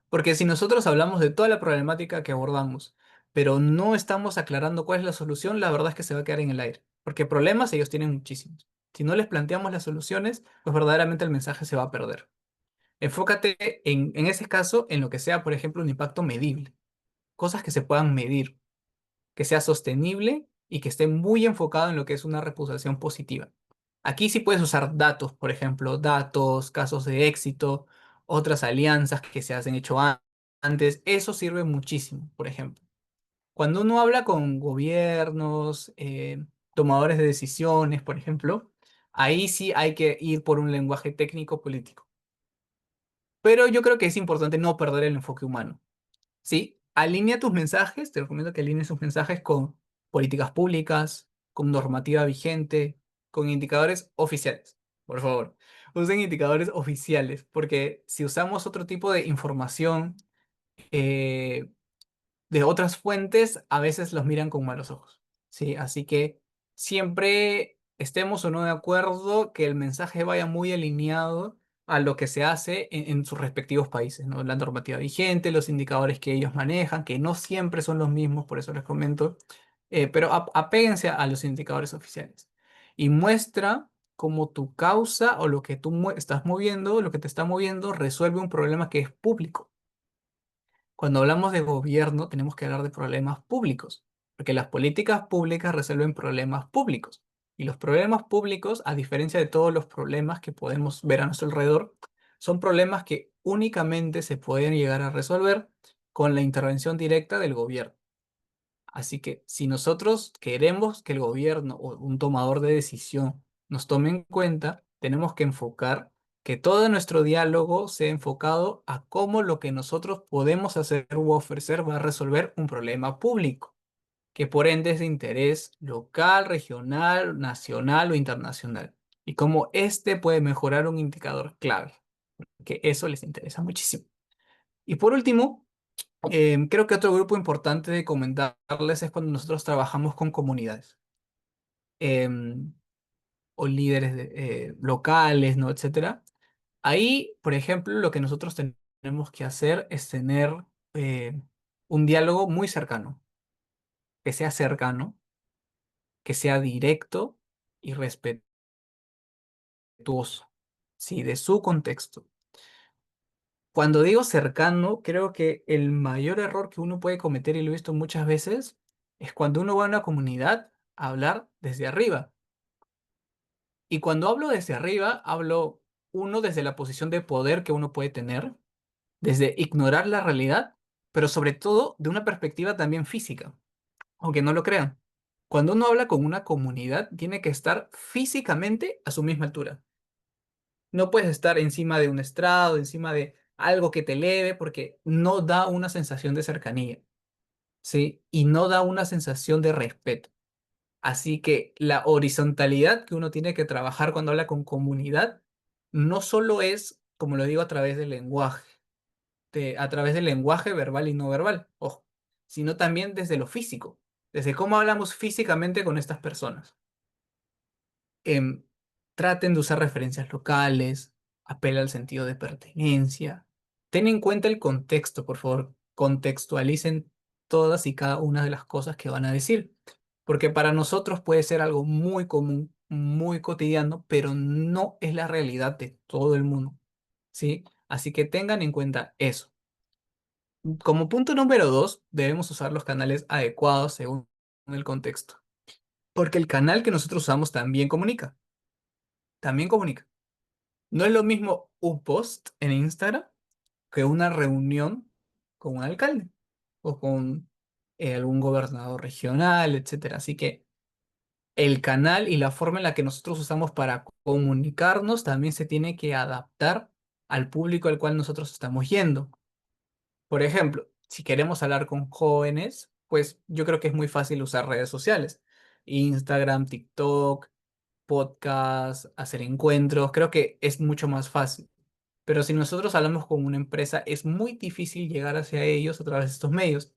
Porque si nosotros hablamos de toda la problemática que abordamos, pero no estamos aclarando cuál es la solución, la verdad es que se va a quedar en el aire. Porque problemas ellos tienen muchísimos. Si no les planteamos las soluciones, pues verdaderamente el mensaje se va a perder. Enfócate en ese caso en lo que sea, por ejemplo, un impacto medible. Cosas que se puedan medir, que sea sostenible y que esté muy enfocado en lo que es una reputación positiva. Aquí sí puedes usar datos, por ejemplo, datos, casos de éxito, otras alianzas que se han hecho antes. Eso sirve muchísimo, por ejemplo. Cuando uno habla con gobiernos, tomadores de decisiones, por ejemplo, ahí sí hay que ir por un lenguaje técnico político. Pero yo creo que es importante no perder el enfoque humano. ¿Sí? Alinea tus mensajes, te recomiendo que alinees tus mensajes con políticas públicas, con normativa vigente, con indicadores oficiales. Por favor, usen indicadores oficiales, porque si usamos otro tipo de información eh, de otras fuentes, a veces los miran con malos ojos. ¿Sí? Así que siempre estemos o no de acuerdo, que el mensaje vaya muy alineado a lo que se hace en sus respectivos países, ¿no? La normativa vigente, los indicadores que ellos manejan, que no siempre son los mismos, por eso les comento, pero apéguense a los indicadores oficiales y muestra cómo tu causa o lo que tú estás moviendo, lo que te está moviendo, resuelve un problema que es público. Cuando hablamos de gobierno, tenemos que hablar de problemas públicos, porque las políticas públicas resuelven problemas públicos. Y los problemas públicos, a diferencia de todos los problemas que podemos ver a nuestro alrededor, son problemas que únicamente se pueden llegar a resolver con la intervención directa del gobierno. Así que si nosotros queremos que el gobierno o un tomador de decisión nos tome en cuenta, tenemos que enfocar que todo nuestro diálogo sea enfocado a cómo lo que nosotros podemos hacer u ofrecer va a resolver un problema público, que por ende es de interés local, regional, nacional o internacional, y cómo este puede mejorar un indicador clave, que eso les interesa muchísimo. Y por último, creo que otro grupo importante de comentarles es cuando nosotros trabajamos con comunidades em, o líderes locales, ¿no? Etcétera. Ahí, por ejemplo, lo que nosotros tenemos que hacer es tener eh, un diálogo muy cercano, que sea directo y respetuoso, ¿sí? De su contexto. Cuando digo cercano, creo que el mayor error que uno puede cometer, y lo he visto muchas veces, es cuando uno va a una comunidad a hablar desde arriba. Y cuando hablo desde arriba, hablo uno desde la posición de poder que uno puede tener, desde ignorar la realidad, pero sobre todo de una perspectiva también física, aunque no lo crean. Cuando uno habla con una comunidad, tiene que estar físicamente a su misma altura. No puedes estar encima de un estrado, encima de algo que te eleve, porque no da una sensación de cercanía, ¿sí? Y no da una sensación de respeto. Así que la horizontalidad que uno tiene que trabajar cuando habla con comunidad no solo es, como lo digo, a través del lenguaje, a través del lenguaje verbal y no verbal, ojo, sino también desde lo físico, desde cómo hablamos físicamente con estas personas. em, Traten de usar referencias locales, apela al sentido de pertenencia. Ten en cuenta el contexto, por favor. Contextualicen todas y cada una de las cosas que van a decir, porque para nosotros puede ser algo muy común, muy cotidiano, pero no es la realidad de todo el mundo, ¿sí? Así que tengan en cuenta eso. Como punto número dos, debemos usar los canales adecuados según el contexto, porque el canal que nosotros usamos también comunica. No es lo mismo un post en Instagram que una reunión con un alcalde o con algún gobernador regional, etcétera. Así que el canal y la forma en la que nosotros usamos para comunicarnos también se tiene que adaptar al público al cual nosotros estamos yendo. Por ejemplo, si queremos hablar con jóvenes, pues yo creo que es muy fácil usar redes sociales. Instagram, TikTok, podcast, hacer encuentros, creo que es mucho más fácil. Pero si nosotros hablamos con una empresa, es muy difícil llegar hacia ellos a través de estos medios.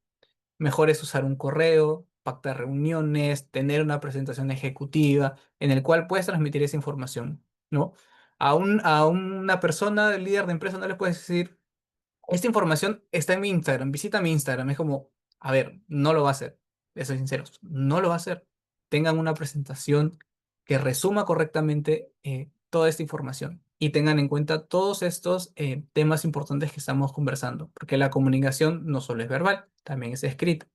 Mejor es usar un correo, pactar reuniones, tener una presentación ejecutiva en el cual puedes transmitir esa información, ¿no? A una persona, el líder de empresa, no le puedes decir, esta información está en mi Instagram, visita mi Instagram. Es como, a ver, no lo va a hacer. Les soy sincero, no lo va a hacer. Tengan una presentación que resuma correctamente toda esta información y tengan en cuenta todos estos temas importantes que estamos conversando, porque la comunicación no solo es verbal, también es escrita.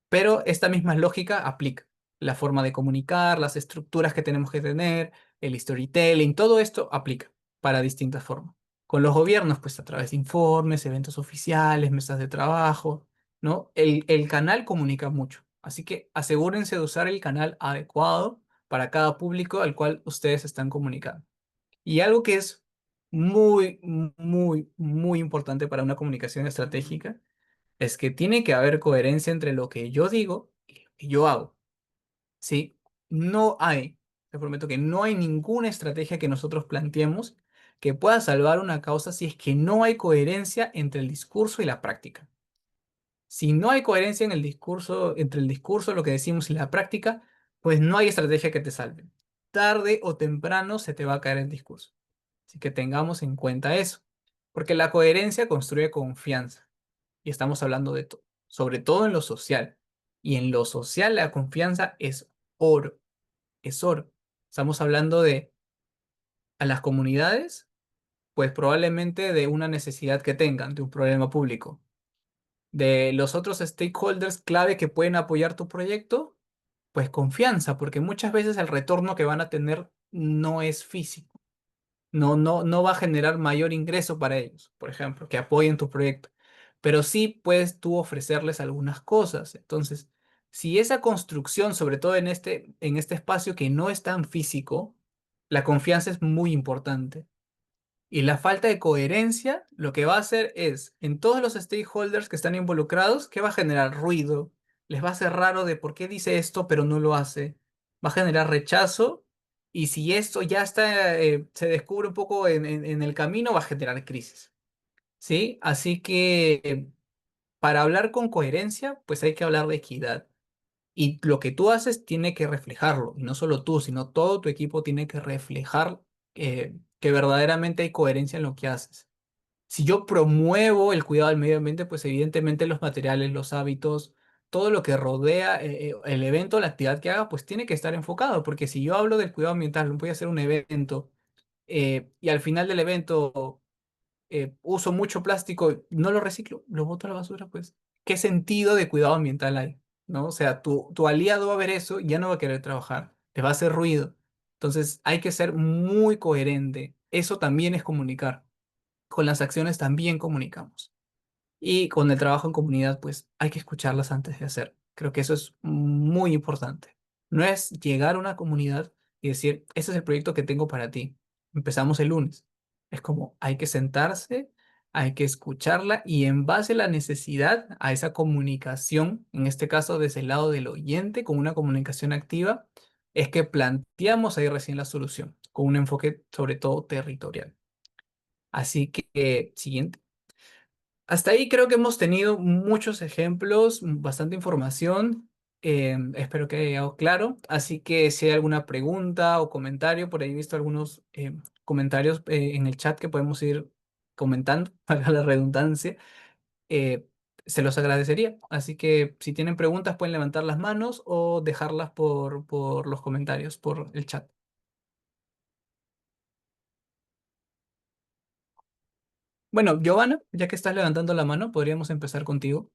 Pero esta misma lógica aplica. La forma de comunicar, las estructuras que tenemos que tener, el storytelling, todo esto aplica para distintas formas. Con los gobiernos, pues a través de informes, eventos oficiales, mesas de trabajo, ¿no? El canal comunica mucho. Así que asegúrense de usar el canal adecuado para cada público al cual ustedes están comunicando. Y algo que es muy, muy, muy importante para una comunicación estratégica es que tiene que haber coherencia entre lo que yo digo y lo que yo hago. ¿Sí? No hay, te prometo que no hay ninguna estrategia que nosotros planteemos que pueda salvar una causa si es que no hay coherencia entre el discurso y la práctica. Si no hay coherencia en el discurso, entre el discurso, lo que decimos y la práctica, pues no hay estrategia que te salve. Tarde o temprano se te va a caer el discurso. Así que tengamos en cuenta eso, porque la coherencia construye confianza y estamos hablando de todo, sobre todo en lo social. Y en lo social la confianza es oro, es oro. Estamos hablando de a las comunidades, pues probablemente de una necesidad que tengan, de un problema público. De los otros stakeholders clave que pueden apoyar tu proyecto, pues confianza, porque muchas veces el retorno que van a tener no es físico. No va a generar mayor ingreso para ellos, por ejemplo, que apoyen tu proyecto. Pero sí puedes tú ofrecerles algunas cosas. Entonces, si esa construcción, sobre todo en este espacio que no es tan físico, la confianza es muy importante. Y la falta de coherencia lo que va a hacer es, en todos los stakeholders que están involucrados, que va a generar ruido, les va a hacer raro de por qué dice esto pero no lo hace, va a generar rechazo y si esto ya está, se descubre un poco en el camino, va a generar crisis, ¿sí? Así que para hablar con coherencia, pues hay que hablar de equidad. Y lo que tú haces tiene que reflejarlo, y no solo tú, sino todo tu equipo tiene que reflejar que verdaderamente hay coherencia en lo que haces. Si yo promuevo el cuidado del medio ambiente, pues evidentemente los materiales, los hábitos, todo lo que rodea el evento, la actividad que haga, pues tiene que estar enfocado, porque si yo hablo del cuidado ambiental, voy a hacer un evento y al final del evento uso mucho plástico, no lo reciclo, lo boto a la basura, pues, ¿qué sentido de cuidado ambiental hay? ¿No? O sea, tu aliado va a ver eso y ya no va a querer trabajar, te va a hacer ruido. Entonces hay que ser muy coherente. Eso también es comunicar. Con las acciones también comunicamos. Y con el trabajo en comunidad, pues hay que escucharlas antes de hacer. Creo que eso es muy importante. No es llegar a una comunidad y decir, este es el proyecto que tengo para ti. Empezamos el lunes. Es como hay que sentarse, hay que escucharla y en base a la necesidad, a esa comunicación, en este caso desde el lado del oyente, con una comunicación activa, es que planteamos ahí recién la solución, con un enfoque sobre todo territorial. Así que, siguiente. Hasta ahí creo que hemos tenido muchos ejemplos, bastante información. Espero que haya quedado claro. Así que si hay alguna pregunta o comentario, por ahí he visto algunos comentarios en el chat que podemos ir comentando, para la redundancia, eh, se los agradecería. Así que si tienen preguntas pueden levantar las manos o dejarlas por los comentarios, por el chat. Bueno, Giovanna, ya que estás levantando la mano, podríamos empezar contigo.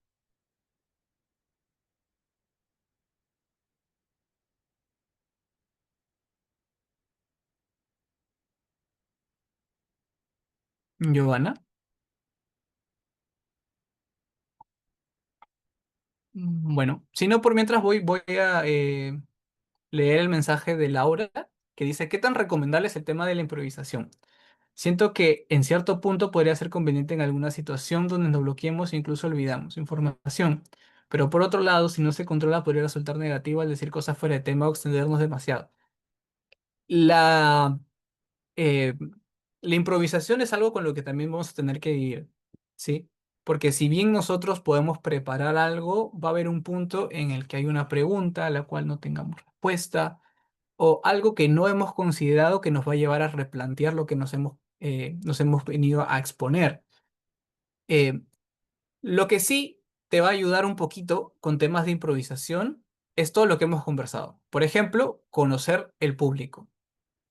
Giovanna. Bueno, si no, por mientras voy a leer el mensaje de Laura que dice, ¿qué tan recomendable es el tema de la improvisación? Siento que en cierto punto podría ser conveniente en alguna situación donde nos bloqueemos e incluso olvidamos información. Pero por otro lado, si no se controla, podría resultar negativo al decir cosas fuera de tema o extendernos demasiado. La eh, la improvisación es algo con lo que también vamos a tener que vivir, ¿sí? Porque si bien nosotros podemos preparar algo, va a haber un punto en el que hay una pregunta a la cual no tengamos respuesta o algo que no hemos considerado que nos va a llevar a replantear lo que nos hemos venido a exponer. Eh, lo que sí te va a ayudar un poquito con temas de improvisación es todo lo que hemos conversado. Por ejemplo, conocer el público.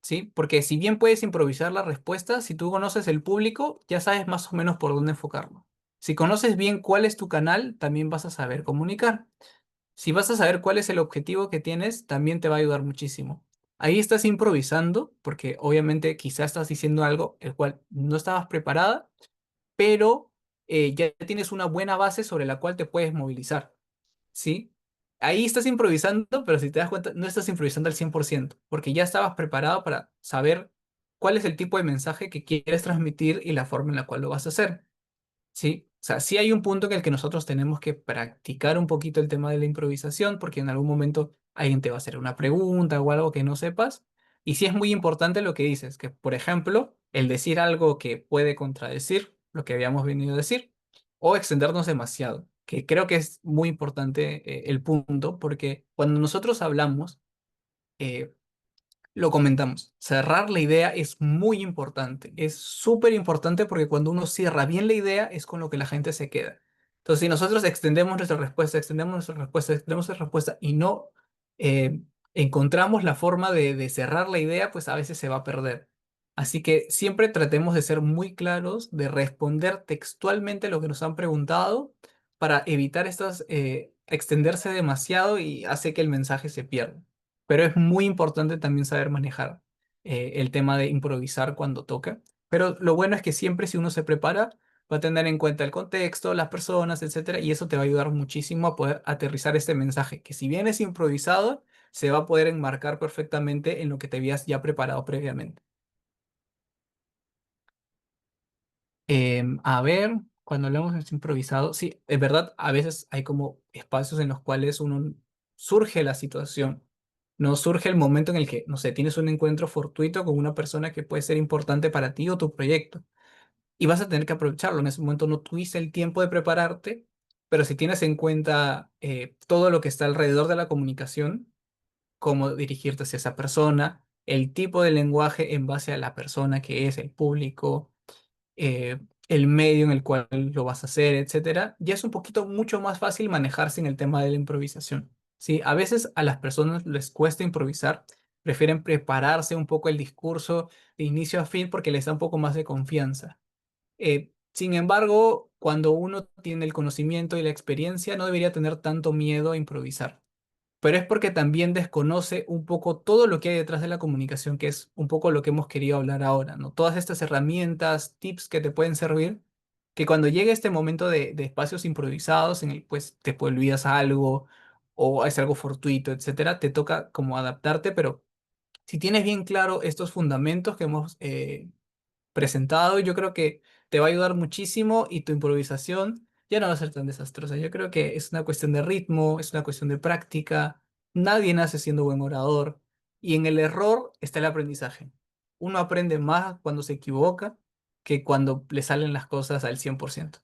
¿Sí? Porque si bien puedes improvisar la respuesta, si tú conoces el público, ya sabes más o menos por dónde enfocarlo. Si conoces bien cuál es tu canal, también vas a saber comunicar. Si vas a saber cuál es el objetivo que tienes, también te va a ayudar muchísimo. Ahí estás improvisando, porque obviamente quizás estás diciendo algo el cual no estabas preparada, pero ya tienes una buena base sobre la cual te puedes movilizar. ¿Sí? Ahí estás improvisando, pero si te das cuenta, no estás improvisando al 100%, porque ya estabas preparado para saber cuál es el tipo de mensaje que quieres transmitir y la forma en la cual lo vas a hacer. ¿Sí? O sea, sí hay un punto en el que nosotros tenemos que practicar un poquito el tema de la improvisación, porque en algún momento alguien te va a hacer una pregunta o algo que no sepas. Y sí es muy importante lo que dices, que por ejemplo, el decir algo que puede contradecir lo que habíamos venido a decir o extendernos demasiado, que creo que es muy importante el punto, porque cuando nosotros hablamos, eh, Lo comentamos. Cerrar la idea es muy importante. Es súper importante porque cuando uno cierra bien la idea es con lo que la gente se queda. Entonces, si nosotros extendemos nuestra respuesta, extendemos nuestra respuesta, extendemos nuestra respuesta y no eh, encontramos la forma de cerrar la idea, pues a veces se va a perder. Así que siempre tratemos de ser muy claros, de responder textualmente lo que nos han preguntado para evitar estas extenderse demasiado y hace que el mensaje se pierda. Pero es muy importante también saber manejar el tema de improvisar cuando toca. Pero lo bueno es que siempre si uno se prepara, va a tener en cuenta el contexto, las personas, etcétera, y eso te va a ayudar muchísimo a poder aterrizar este mensaje, que si bien es improvisado, se va a poder enmarcar perfectamente en lo que te habías ya preparado previamente. A ver, cuando hablamos de improvisado, sí, es verdad, a veces hay como espacios en los cuales uno surge la situación, no surge el momento en el que, no sé, tienes un encuentro fortuito con una persona que puede ser importante para ti o tu proyecto y vas a tener que aprovecharlo. En ese momento no tuviste el tiempo de prepararte, pero si tienes en cuenta todo lo que está alrededor de la comunicación, cómo dirigirte hacia esa persona, el tipo de lenguaje en base a la persona que es el público, el medio en el cual lo vas a hacer, etcétera, ya es un poquito mucho más fácil manejarse en el tema de la improvisación. Sí, a veces a las personas les cuesta improvisar, prefieren prepararse un poco el discurso de inicio a fin porque les da un poco más de confianza. Sin embargo, cuando uno tiene el conocimiento y la experiencia, no debería tener tanto miedo a improvisar, pero es porque también desconoce un poco todo lo que hay detrás de la comunicación, que es un poco lo que hemos querido hablar ahora, ¿no? Todas estas herramientas, tips que te pueden servir, que cuando llegue este momento de espacios improvisados en el pues te olvidas algo o es algo fortuito, etcétera, te toca como adaptarte, pero si tienes bien claro estos fundamentos que hemos presentado, yo creo que te va a ayudar muchísimo y tu improvisación ya no va a ser tan desastrosa. Yo creo que es una cuestión de ritmo, es una cuestión de práctica. Nadie nace siendo buen orador y en el error está el aprendizaje. Uno aprende más cuando se equivoca que cuando le salen las cosas al 100%.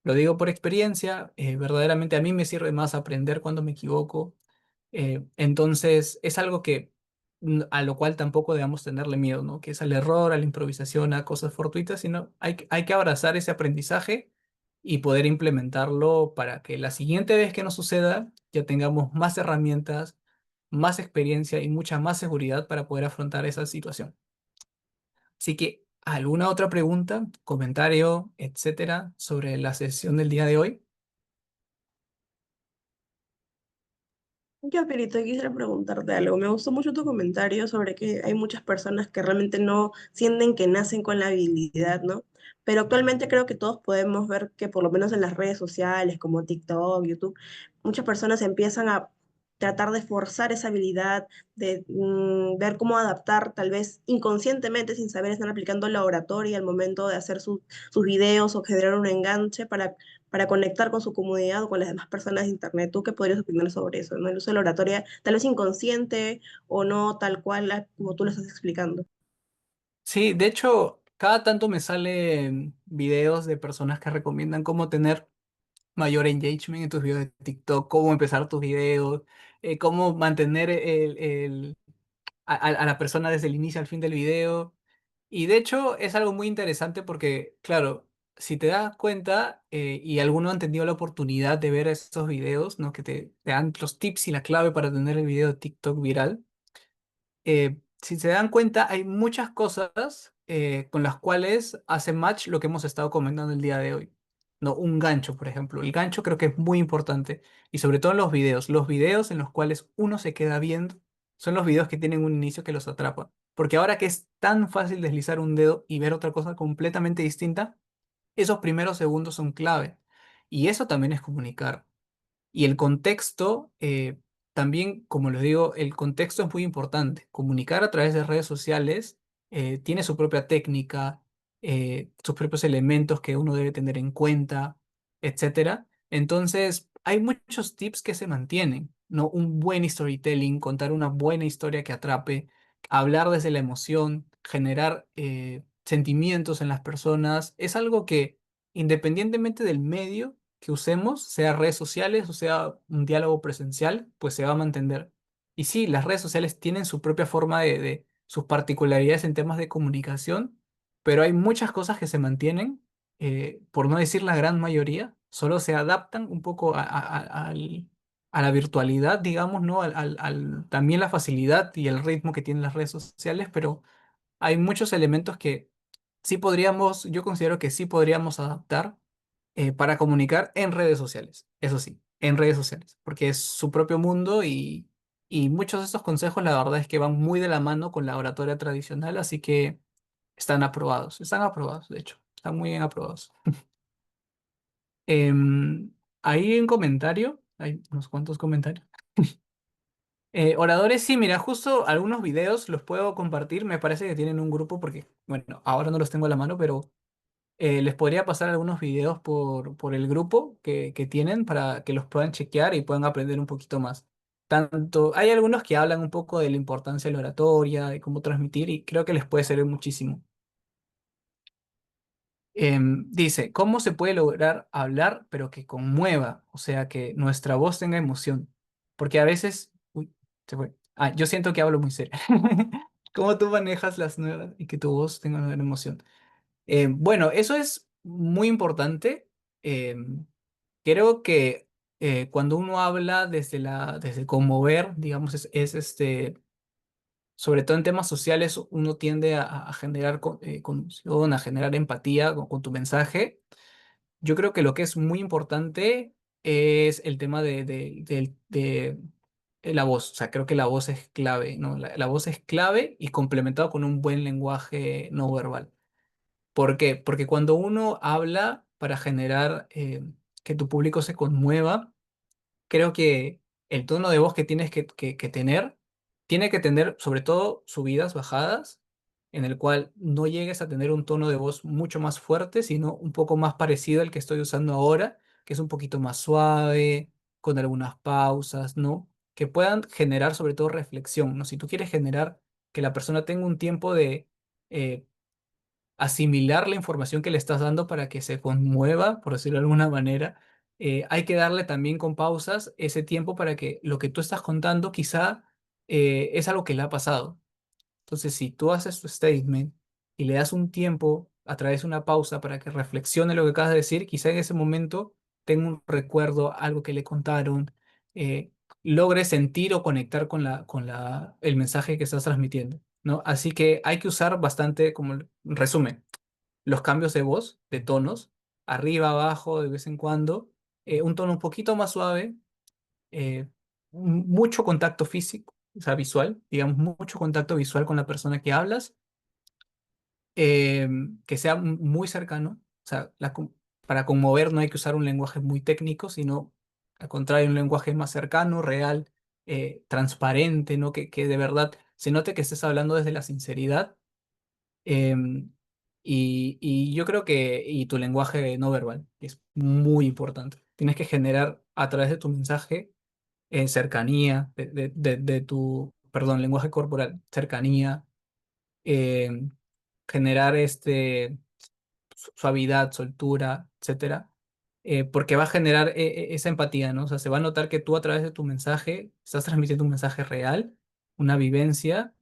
Lo digo por experiencia, verdaderamente a mí me sirve más aprender cuando me equivoco. Entonces es algo que a lo cual tampoco debemos tenerle miedo, ¿no? Que es al error, a la improvisación, a cosas fortuitas, sino hay que abrazar ese aprendizaje y poder implementarlo para que la siguiente vez que nos suceda ya tengamos más herramientas, más experiencia y mucha más seguridad para poder afrontar esa situación. Así que, ¿alguna otra pregunta, comentario, etcétera, sobre la sesión del día de hoy? Yo, Pirito, quisiera preguntarte algo. Me gustó mucho tu comentario sobre que hay muchas personas que realmente no sienten que nacen con la habilidad, ¿no? Pero actualmente creo que todos podemos ver que por lo menos en las redes sociales como TikTok, YouTube, muchas personas empiezan a tratar de forzar esa habilidad, de ver cómo adaptar, tal vez inconscientemente, sin saber, están aplicando la oratoria al momento de hacer sus videos o generar un enganche para conectar con su comunidad o con las demás personas de Internet. ¿Tú qué podrías opinar sobre eso? ¿No? El uso de la oratoria, tal vez inconsciente o no tal cual como tú lo estás explicando. Sí, de hecho, cada tanto me salen videos de personas que recomiendan cómo tener mayor engagement en tus videos de TikTok, cómo empezar tus videos, cómo mantener a la persona desde el inicio al fin del video. Y de hecho es algo muy interesante porque, claro, si te das cuenta y alguno han tenido la oportunidad de ver estos videos, ¿no? Que te dan los tips y la clave para tener el video de TikTok viral, si se dan cuenta, hay muchas cosas con las cuales hace match lo que hemos estado comentando el día de hoy. No, un gancho, por ejemplo. El gancho creo que es muy importante. Y sobre todo en los videos. Los videos en los cuales uno se queda viendo son los videos que tienen un inicio que los atrapa. Porque ahora que es tan fácil deslizar un dedo y ver otra cosa completamente distinta, esos primeros segundos son clave. Y eso también es comunicar. Y el contexto, también, como les digo, el contexto es muy importante. Comunicar a través de redes sociales tiene su propia técnica, sus propios elementos que uno debe tener en cuenta, etcétera. Entonces, hay muchos tips que se mantienen, ¿no? Un buen storytelling, contar una buena historia que atrape, hablar desde la emoción, generar sentimientos en las personas, es algo que, independientemente del medio, que usemos, sea redes sociales o sea un diálogo presencial, pues se va a mantener. Y sí, las redes sociales tienen su propia forma sus particularidades en temas de comunicación, pero hay muchas cosas que se mantienen, por no decir la gran mayoría, solo se adaptan un poco a la virtualidad, digamos, ¿no? También la facilidad y el ritmo que tienen las redes sociales, pero hay muchos elementos que sí podríamos, yo considero que sí podríamos adaptar para comunicar en redes sociales. Eso sí, en redes sociales, porque es su propio mundo y muchos de estos consejos la verdad es que van muy de la mano con la oratoria tradicional, así que están aprobados, de hecho, están muy bien aprobados. Em, Ahí en comentario, hay unos cuantos comentarios. Oradores, sí, mira, justo algunos videos los puedo compartir, me parece que tienen un grupo porque, bueno, ahora no los tengo a la mano, pero les podría pasar algunos videos por el grupo que tienen para que los puedan chequear y puedan aprender un poquito más. Tanto, hay algunos que hablan un poco de la importancia de la oratoria, de cómo transmitir, y creo que les puede servir muchísimo. Dice, ¿cómo se puede lograr hablar pero que conmueva? O sea, que nuestra voz tenga emoción. Porque a veces, uy, se fue. Ah, yo siento que hablo muy serio. ¿Cómo tú manejas las nuevas y que tu voz tenga una emoción? Bueno, eso es muy importante. Creo que cuando uno habla desde el conmover, digamos, sobre todo en temas sociales, uno tiende a generar conmoción, a generar empatía con tu mensaje. Yo creo que lo que es muy importante es el tema de la voz. O sea, creo que la voz es clave, ¿no? La voz es clave y complementado con un buen lenguaje no verbal. ¿Por qué? Porque cuando uno habla para generar que tu público se conmueva, creo que el tono de voz que tienes que tener tiene que tener sobre todo subidas, bajadas, en el cual no llegues a tener un tono de voz mucho más fuerte, sino un poco más parecido al que estoy usando ahora, que es un poquito más suave, con algunas pausas, ¿no? Que puedan generar sobre todo reflexión, ¿no? Si tú quieres generar que la persona tenga un tiempo de eh, asimilar la información que le estás dando para que se conmueva, por decirlo de alguna manera, hay que darle también con pausas ese tiempo para que lo que tú estás contando quizá es algo que le ha pasado. Entonces, si tú haces tu statement y le das un tiempo a través de una pausa para que reflexione lo que acabas de decir, quizá en ese momento tenga un recuerdo, algo que le contaron, eh, logre sentir o conectar el mensaje que estás transmitiendo, ¿no? Así que hay que usar bastante, como resumen, los cambios de voz, de tonos, arriba, abajo, de vez en cuando, un tono un poquito más suave, eh, mucho contacto físico, o sea, visual, digamos, mucho contacto visual con la persona que hablas, que sea muy cercano, o sea, para conmover no hay que usar un lenguaje muy técnico, sino al contrario, un lenguaje más cercano, real, transparente, ¿no? Que de verdad se note que estés hablando desde la sinceridad. Em, y yo creo que, y tu lenguaje no verbal es muy importante. Tienes que generar a través de tu mensaje cercanía, de tu, perdón, lenguaje corporal, cercanía, em, generar suavidad, soltura, etcétera, porque va a generar esa empatía, ¿no? O sea, se va a notar que tú a través de tu mensaje estás transmitiendo un mensaje real, una vivencia,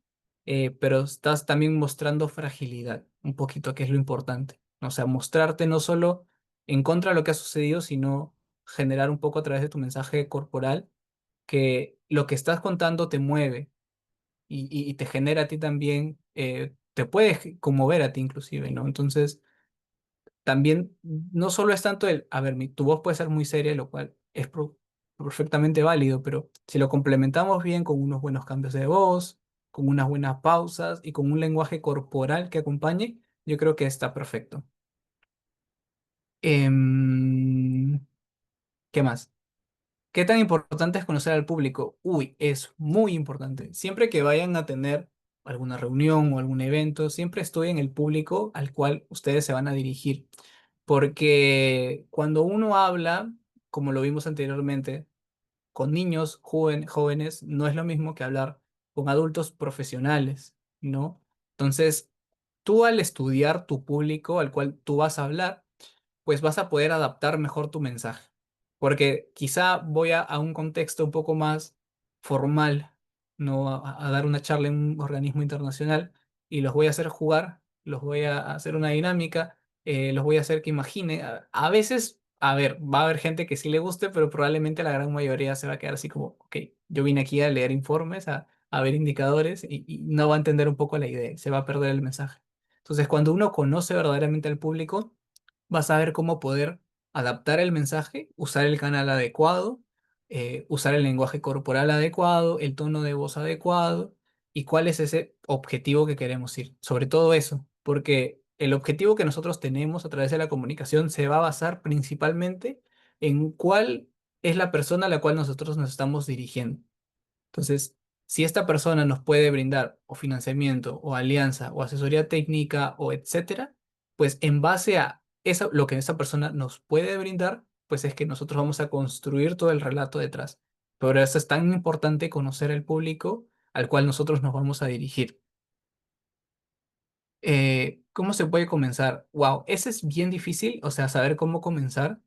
pero estás también mostrando fragilidad, un poquito, que es lo importante, ¿no? O sea, mostrarte no solo en contra de lo que ha sucedido, sino generar un poco a través de tu mensaje corporal que lo que estás contando te mueve y te genera a ti también, te puede conmover a ti inclusive, ¿no? Entonces también no solo es tanto a ver, tu voz puede ser muy seria, lo cual es perfectamente válido, pero si lo complementamos bien con unos buenos cambios de voz, con unas buenas pausas y con un lenguaje corporal que acompañe, yo creo que está perfecto. Em, ¿Qué más? ¿Qué tan importante es conocer al público? Uy, es muy importante. Siempre que vayan a tener alguna reunión o algún evento, siempre estoy en el público al cual ustedes se van a dirigir. Porque cuando uno habla, como lo vimos anteriormente, con niños jóvenes, no es lo mismo que hablar con adultos profesionales, ¿no? Entonces, tú al estudiar tu público al cual tú vas a hablar, pues vas a poder adaptar mejor tu mensaje. Porque quizá voy a un contexto un poco más formal no a dar una charla en un organismo internacional, y los voy a hacer jugar, los voy a hacer una dinámica, los voy a hacer que imagine. A veces, a ver, va a haber gente que sí le guste, pero probablemente la gran mayoría se va a quedar así como, ok, yo vine aquí a leer informes, a ver indicadores, y no va a entender un poco la idea, y se va a perder el mensaje. Entonces, cuando uno conoce verdaderamente al público, va a saber cómo poder adaptar el mensaje, usar el canal adecuado, usar el lenguaje corporal adecuado, el tono de voz adecuado y cuál es ese objetivo que queremos ir. Sobre todo eso, porque el objetivo que nosotros tenemos a través de la comunicación se va a basar principalmente en cuál es la persona a la cual nosotros nos estamos dirigiendo. Entonces, si esta persona nos puede brindar o financiamiento o alianza o asesoría técnica o etcétera, pues en base a eso, lo que esa persona nos puede brindar, pues es que nosotros vamos a construir todo el relato detrás. Por eso es tan importante conocer el público al cual nosotros nos vamos a dirigir. ¿Cómo se puede comenzar? Wow, ese es bien difícil, o sea, saber cómo comenzar.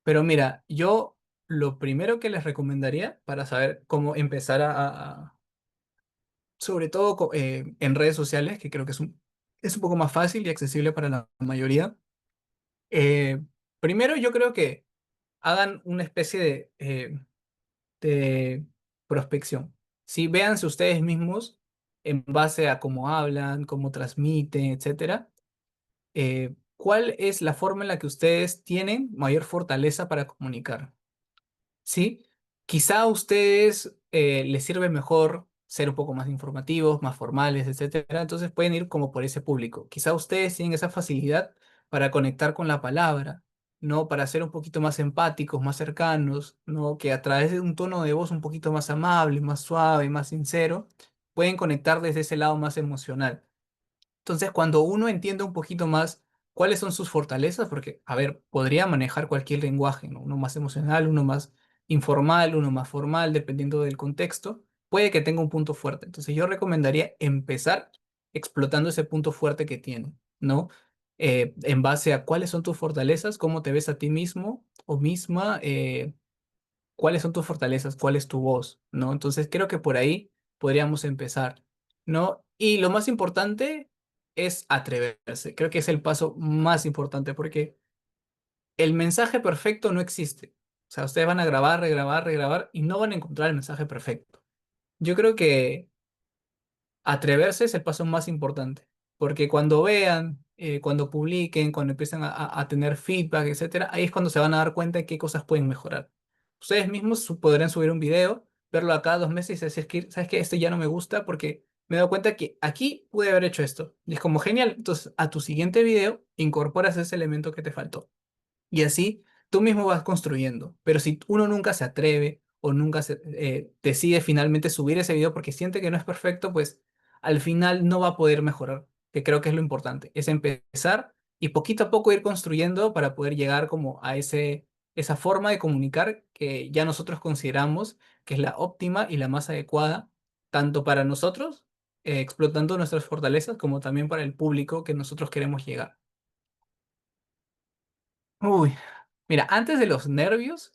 Pero mira, yo lo primero que les recomendaría para saber cómo empezar sobre todo en redes sociales, que creo que es un poco más fácil y accesible para la mayoría. Eh, Primero, yo creo que hagan una especie de prospección. Si véanse ustedes mismos en base a cómo hablan, cómo transmiten, etcétera, ¿cuál es la forma en la que ustedes tienen mayor fortaleza para comunicar? ¿Sí? Quizá a ustedes les sirve mejor ser un poco más informativos, más formales, etcétera. Entonces pueden ir como por ese público. Quizá ustedes tienen esa facilidad para conectar con la palabra, ¿no? Para ser un poquito más empáticos, más cercanos, ¿no? Que a través de un tono de voz un poquito más amable, más suave, más sincero, pueden conectar desde ese lado más emocional. Entonces, cuando uno entiende un poquito más cuáles son sus fortalezas, porque, a ver, podría manejar cualquier lenguaje, ¿no? Uno más emocional, uno más informal, uno más formal, dependiendo del contexto, puede que tenga un punto fuerte. Entonces, yo recomendaría empezar explotando ese punto fuerte que tiene, ¿no? En base a cuáles son tus fortalezas, cómo te ves a ti mismo o misma, cuáles son tus fortalezas, cuál es tu voz, ¿no? Entonces creo que por ahí podríamos empezar, ¿no? Y lo más importante es atreverse. Creo que es el paso más importante porque el mensaje perfecto no existe. O sea, ustedes van a grabar, regrabar, regrabar y no van a encontrar el mensaje perfecto. Yo creo que atreverse es el paso más importante, porque cuando vean, cuando publiquen, cuando empiecen a tener feedback, etcétera, ahí es cuando se van a dar cuenta de qué cosas pueden mejorar. Ustedes mismos podrán subir un video, verlo a cada 2 meses y decir que, ¿sabes qué? Esto ya no me gusta porque me he dado cuenta que aquí pude haber hecho esto. Y es como genial. Entonces, a tu siguiente video incorporas ese elemento que te faltó. Y así tú mismo vas construyendo. Pero si uno nunca se atreve o nunca decide finalmente subir ese video porque siente que no es perfecto, pues al final no va a poder mejorar, que creo que es lo importante. Es empezar y poquito a poco ir construyendo para poder llegar como a esa forma de comunicar que ya nosotros consideramos que es la óptima y la más adecuada, tanto para nosotros, explotando nuestras fortalezas, como también para el público que nosotros queremos llegar. Uy, mira, antes de los nervios,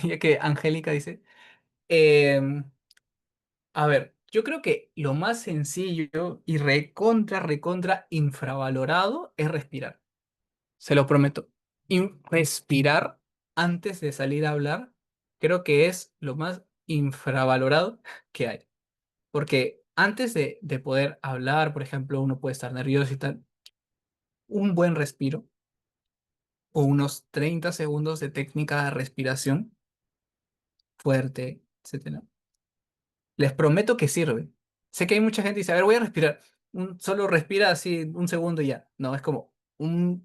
ya que Angélica dice, em, a ver, yo creo que lo más sencillo y recontra infravalorado es respirar. Se lo prometo. Y respirar antes de salir a hablar, creo que es lo más infravalorado que hay. Porque antes de poder hablar, por ejemplo, uno puede estar nervioso y tal, un buen respiro o unos 30 segundos de técnica de respiración fuerte, etcétera. Les prometo que sirve. Sé que hay mucha gente que dice, a ver, voy a respirar. Solo respira así un segundo y ya. No, es como una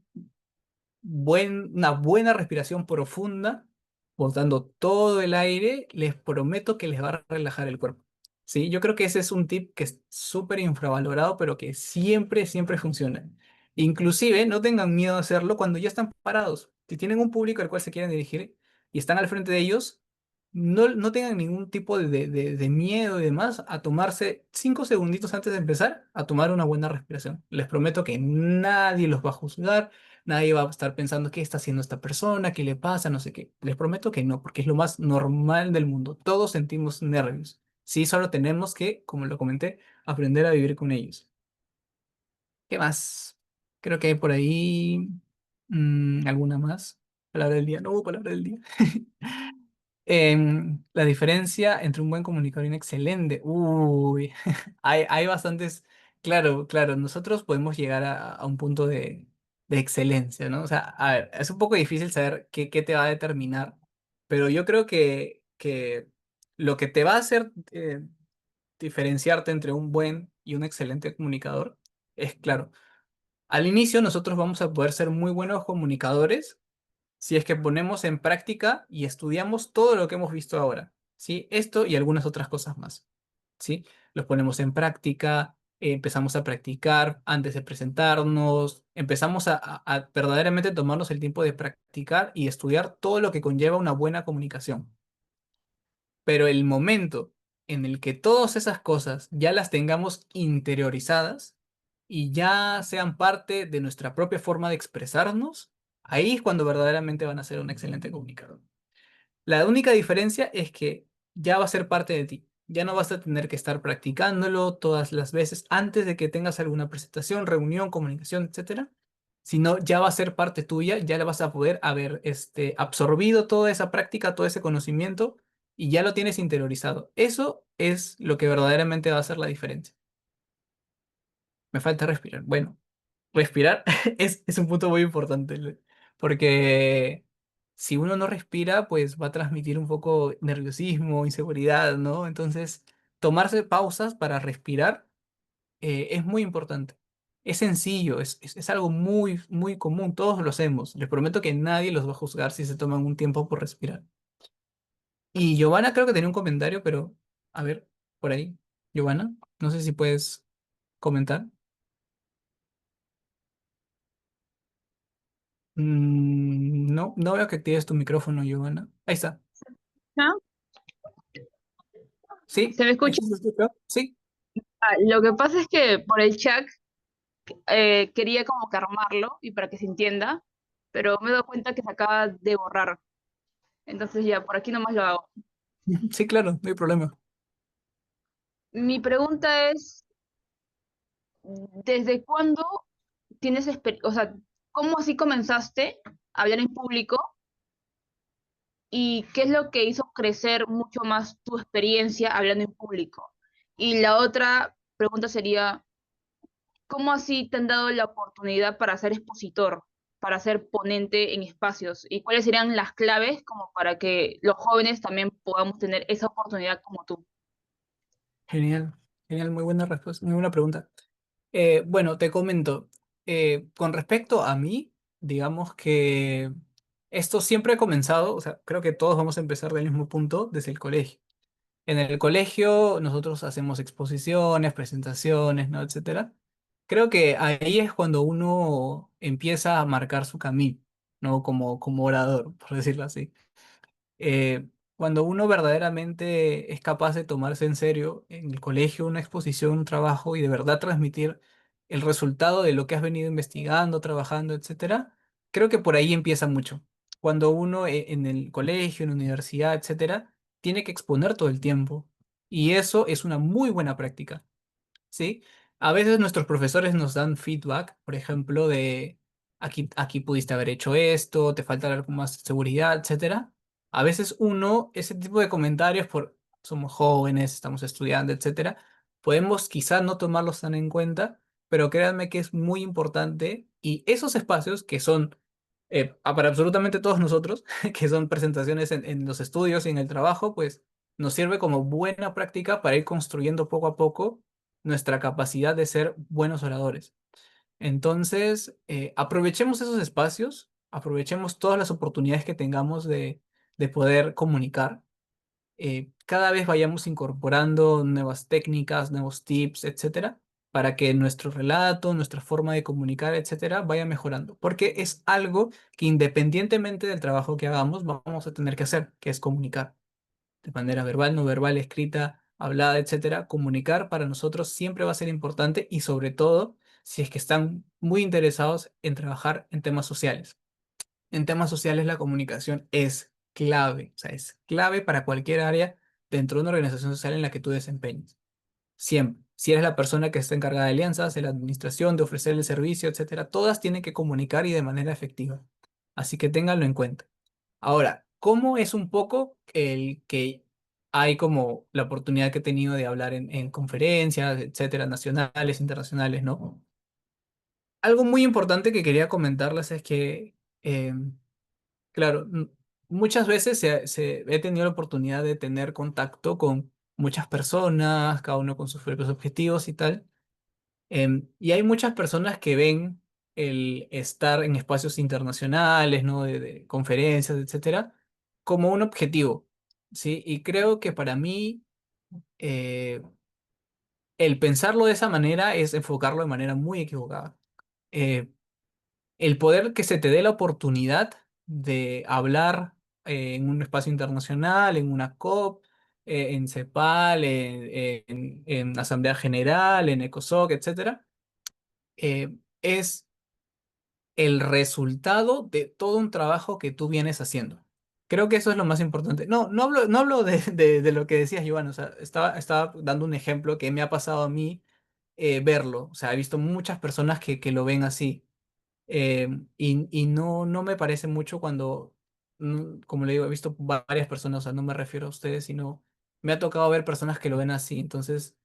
buena respiración profunda, botando todo el aire, les prometo que les va a relajar el cuerpo. Sí, yo creo que ese es un tip que es súper infravalorado, pero que siempre funciona. Inclusive, no tengan miedo de hacerlo cuando ya están parados. Si tienen un público al cual se quieren dirigir y están al frente de ellos, no tengan ningún tipo de miedo y demás a tomarse 5 segunditos antes de empezar a tomar una buena respiración. Les prometo que nadie los va a juzgar. Nadie va a estar pensando qué está haciendo esta persona, qué le pasa, no sé qué. Les prometo que no, porque es lo más normal del mundo. Todos sentimos nervios. Sí, solo tenemos que, como lo comenté, aprender a vivir con ellos. ¿Qué más? Creo que hay por ahí alguna más. Palabra del día. No hubo palabra del día. La diferencia entre un buen comunicador y un excelente. Uy, hay bastantes. Claro, claro, nosotros podemos llegar a un punto de excelencia, ¿no? O sea, a ver, es un poco difícil saber qué te va a determinar, pero yo creo que lo que te va a hacer diferenciarte entre un buen y un excelente comunicador es, claro, al inicio nosotros vamos a poder ser muy buenos comunicadores si es que ponemos en práctica y estudiamos todo lo que hemos visto ahora, ¿sí? Esto y algunas otras cosas más, ¿sí? Los ponemos en práctica, empezamos a practicar antes de presentarnos, empezamos a verdaderamente tomarnos el tiempo de practicar y estudiar todo lo que conlleva una buena comunicación. Pero el momento en el que todas esas cosas ya las tengamos interiorizadas y ya sean parte de nuestra propia forma de expresarnos, ahí es cuando verdaderamente van a ser un excelente comunicador. La única diferencia es que ya va a ser parte de ti. Ya no vas a tener que estar practicándolo todas las veces antes de que tengas alguna presentación, reunión, comunicación, etcétera, sino ya va a ser parte tuya, ya le vas a poder haber absorbido toda esa práctica, todo ese conocimiento y ya lo tienes interiorizado. Eso es lo que verdaderamente va a hacer la diferencia. Me falta respirar. Bueno, respirar es un punto muy importante, porque si uno no respira, pues va a transmitir un poco nerviosismo, inseguridad, ¿no? Entonces, tomarse pausas para respirar es muy importante. Es sencillo, es algo muy, muy común, todos lo hacemos. Les prometo que nadie los va a juzgar si se toman un tiempo por respirar. Y Giovanna creo que tenía un comentario, pero a ver, por ahí. Giovanna, no sé si puedes comentar. No, no veo que actives tu micrófono, Giovanna. Ahí está. ¿No? Sí, ¿Se me ahí escucha? sí se escucha. Sí. Lo que pasa es que por el chat quería como que armarlo y para que se entienda, pero me he dado cuenta que se acaba de borrar. Entonces ya, por aquí nomás lo hago. Sí, claro, no hay problema. Mi pregunta es, ¿desde cuándo tienes experiencia? O sea, ¿cómo así comenzaste a hablar en público? ¿Y qué es lo que hizo crecer mucho más tu experiencia hablando en público? Y la otra pregunta sería, ¿cómo así te han dado la oportunidad para ser expositor, para ser ponente en espacios? ¿Y cuáles serían las claves como para que los jóvenes también podamos tener esa oportunidad como tú? Genial, genial, muy buena respuesta, muy buena pregunta. Bueno, te comento, con respecto a mí, digamos que esto siempre ha comenzado, o sea, creo que todos vamos a empezar del mismo punto, desde el colegio. En el colegio nosotros hacemos exposiciones, presentaciones, ¿no? Etcétera. Creo que ahí es cuando uno empieza a marcar su camino, ¿no? Como orador, por decirlo así. Cuando uno verdaderamente es capaz de tomarse en serio en el colegio una exposición, un trabajo y de verdad transmitir el resultado de lo que has venido investigando, trabajando, etcétera, creo que por ahí empieza mucho. Cuando uno en el colegio, en la universidad, etcétera, tiene que exponer todo el tiempo y eso es una muy buena práctica. ¿Sí? A veces nuestros profesores nos dan feedback, por ejemplo, de aquí pudiste haber hecho esto, te falta algo más seguridad, etcétera. A veces uno, ese tipo de comentarios, somos jóvenes, estamos estudiando, etcétera, podemos quizás no tomarlos tan en cuenta, pero créanme que es muy importante y esos espacios que son para absolutamente todos nosotros, que son presentaciones en los estudios y en el trabajo, pues nos sirve como buena práctica para ir construyendo poco a poco nuestra capacidad de ser buenos oradores. Entonces, aprovechemos esos espacios, aprovechemos todas las oportunidades que tengamos de poder comunicar. Cada vez vayamos incorporando nuevas técnicas, nuevos tips, etcétera, para que nuestro relato, nuestra forma de comunicar, etcétera, vaya mejorando. Porque es algo que independientemente del trabajo que hagamos, vamos a tener que hacer, que es comunicar de manera verbal, no verbal, escrita, hablada, etcétera, comunicar para nosotros siempre va a ser importante y sobre todo si es que están muy interesados en trabajar en temas sociales. En temas sociales la comunicación es clave, o sea, es clave para cualquier área dentro de una organización social en la que tú desempeñes. Siempre. Si eres la persona que está encargada de alianzas, de la administración, de ofrecer el servicio, etcétera, todas tienen que comunicar y de manera efectiva. Así que ténganlo en cuenta. Ahora, ¿cómo es un poco el que hay como la oportunidad que he tenido de hablar en conferencias, etcétera, nacionales, internacionales, ¿no? Algo muy importante que quería comentarles es que, claro, muchas veces he tenido la oportunidad de tener contacto con muchas personas, cada uno con sus propios objetivos y tal. Y hay muchas personas que ven el estar en espacios internacionales, ¿no? De conferencias, etcétera, como un objetivo, ¿sí? Y creo que para mí eh, el pensarlo de esa manera es enfocarlo de manera muy equivocada. Eh, el poder que se te dé la oportunidad de hablar en un espacio internacional, en una COP, en CEPAL, en Asamblea General, en ECOSOC, etcétera, es el resultado de todo un trabajo que tú vienes haciendo. Creo que eso es lo más importante. No hablo de lo que decías, Giovanna. O sea, estaba dando un ejemplo que me ha pasado a mí verlo. O sea, he visto muchas personas que lo ven así. Y no me parece mucho cuando, como le digo, he visto varias personas, o sea, no me refiero a ustedes, sino me ha tocado ver personas que lo ven así. Entonces,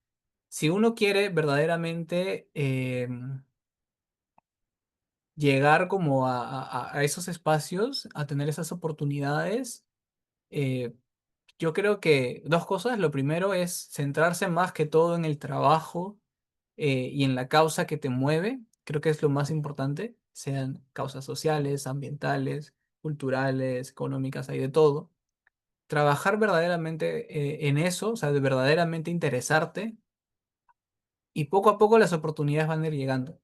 si uno quiere verdaderamente llegar como a esos espacios, a tener esas oportunidades, eh, yo creo que dos cosas. Lo primero es centrarse más que todo en el trabajo y en la causa que te mueve. Creo que es lo más importante, sean causas sociales, ambientales, culturales, económicas, hay de todo. Trabajar verdaderamente en eso, o sea, de verdaderamente interesarte y poco a poco las oportunidades van a ir llegando.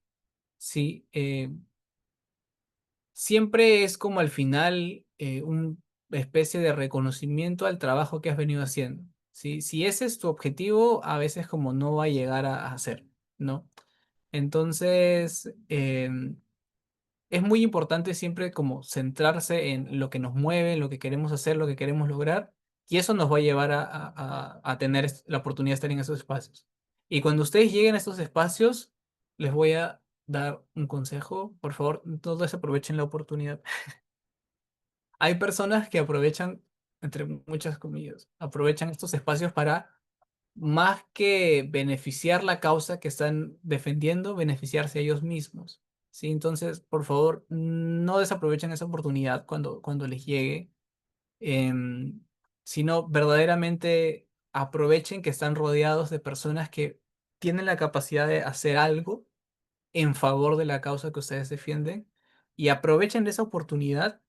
Sí, siempre es como al final una especie de reconocimiento al trabajo que has venido haciendo. ¿Sí? Si ese es tu objetivo, a veces como no va a llegar a hacer, ¿no? Entonces, es muy importante siempre como centrarse en lo que nos mueve, en lo que queremos hacer, lo que queremos lograr, y eso nos va a llevar a tener la oportunidad de estar en esos espacios. Y cuando ustedes lleguen a estos espacios, les voy a dar un consejo. Por favor, no desaprovechen la oportunidad. Hay personas que aprovechan, entre muchas comillas, aprovechan estos espacios para, más que beneficiar la causa que están defendiendo, beneficiarse a ellos mismos. ¿Sí? Entonces, por favor, no desaprovechen esa oportunidad cuando les llegue, em, sino verdaderamente aprovechen que están rodeados de personas que tienen la capacidad de hacer algo en favor de la causa que ustedes defienden y aprovechen de esa oportunidad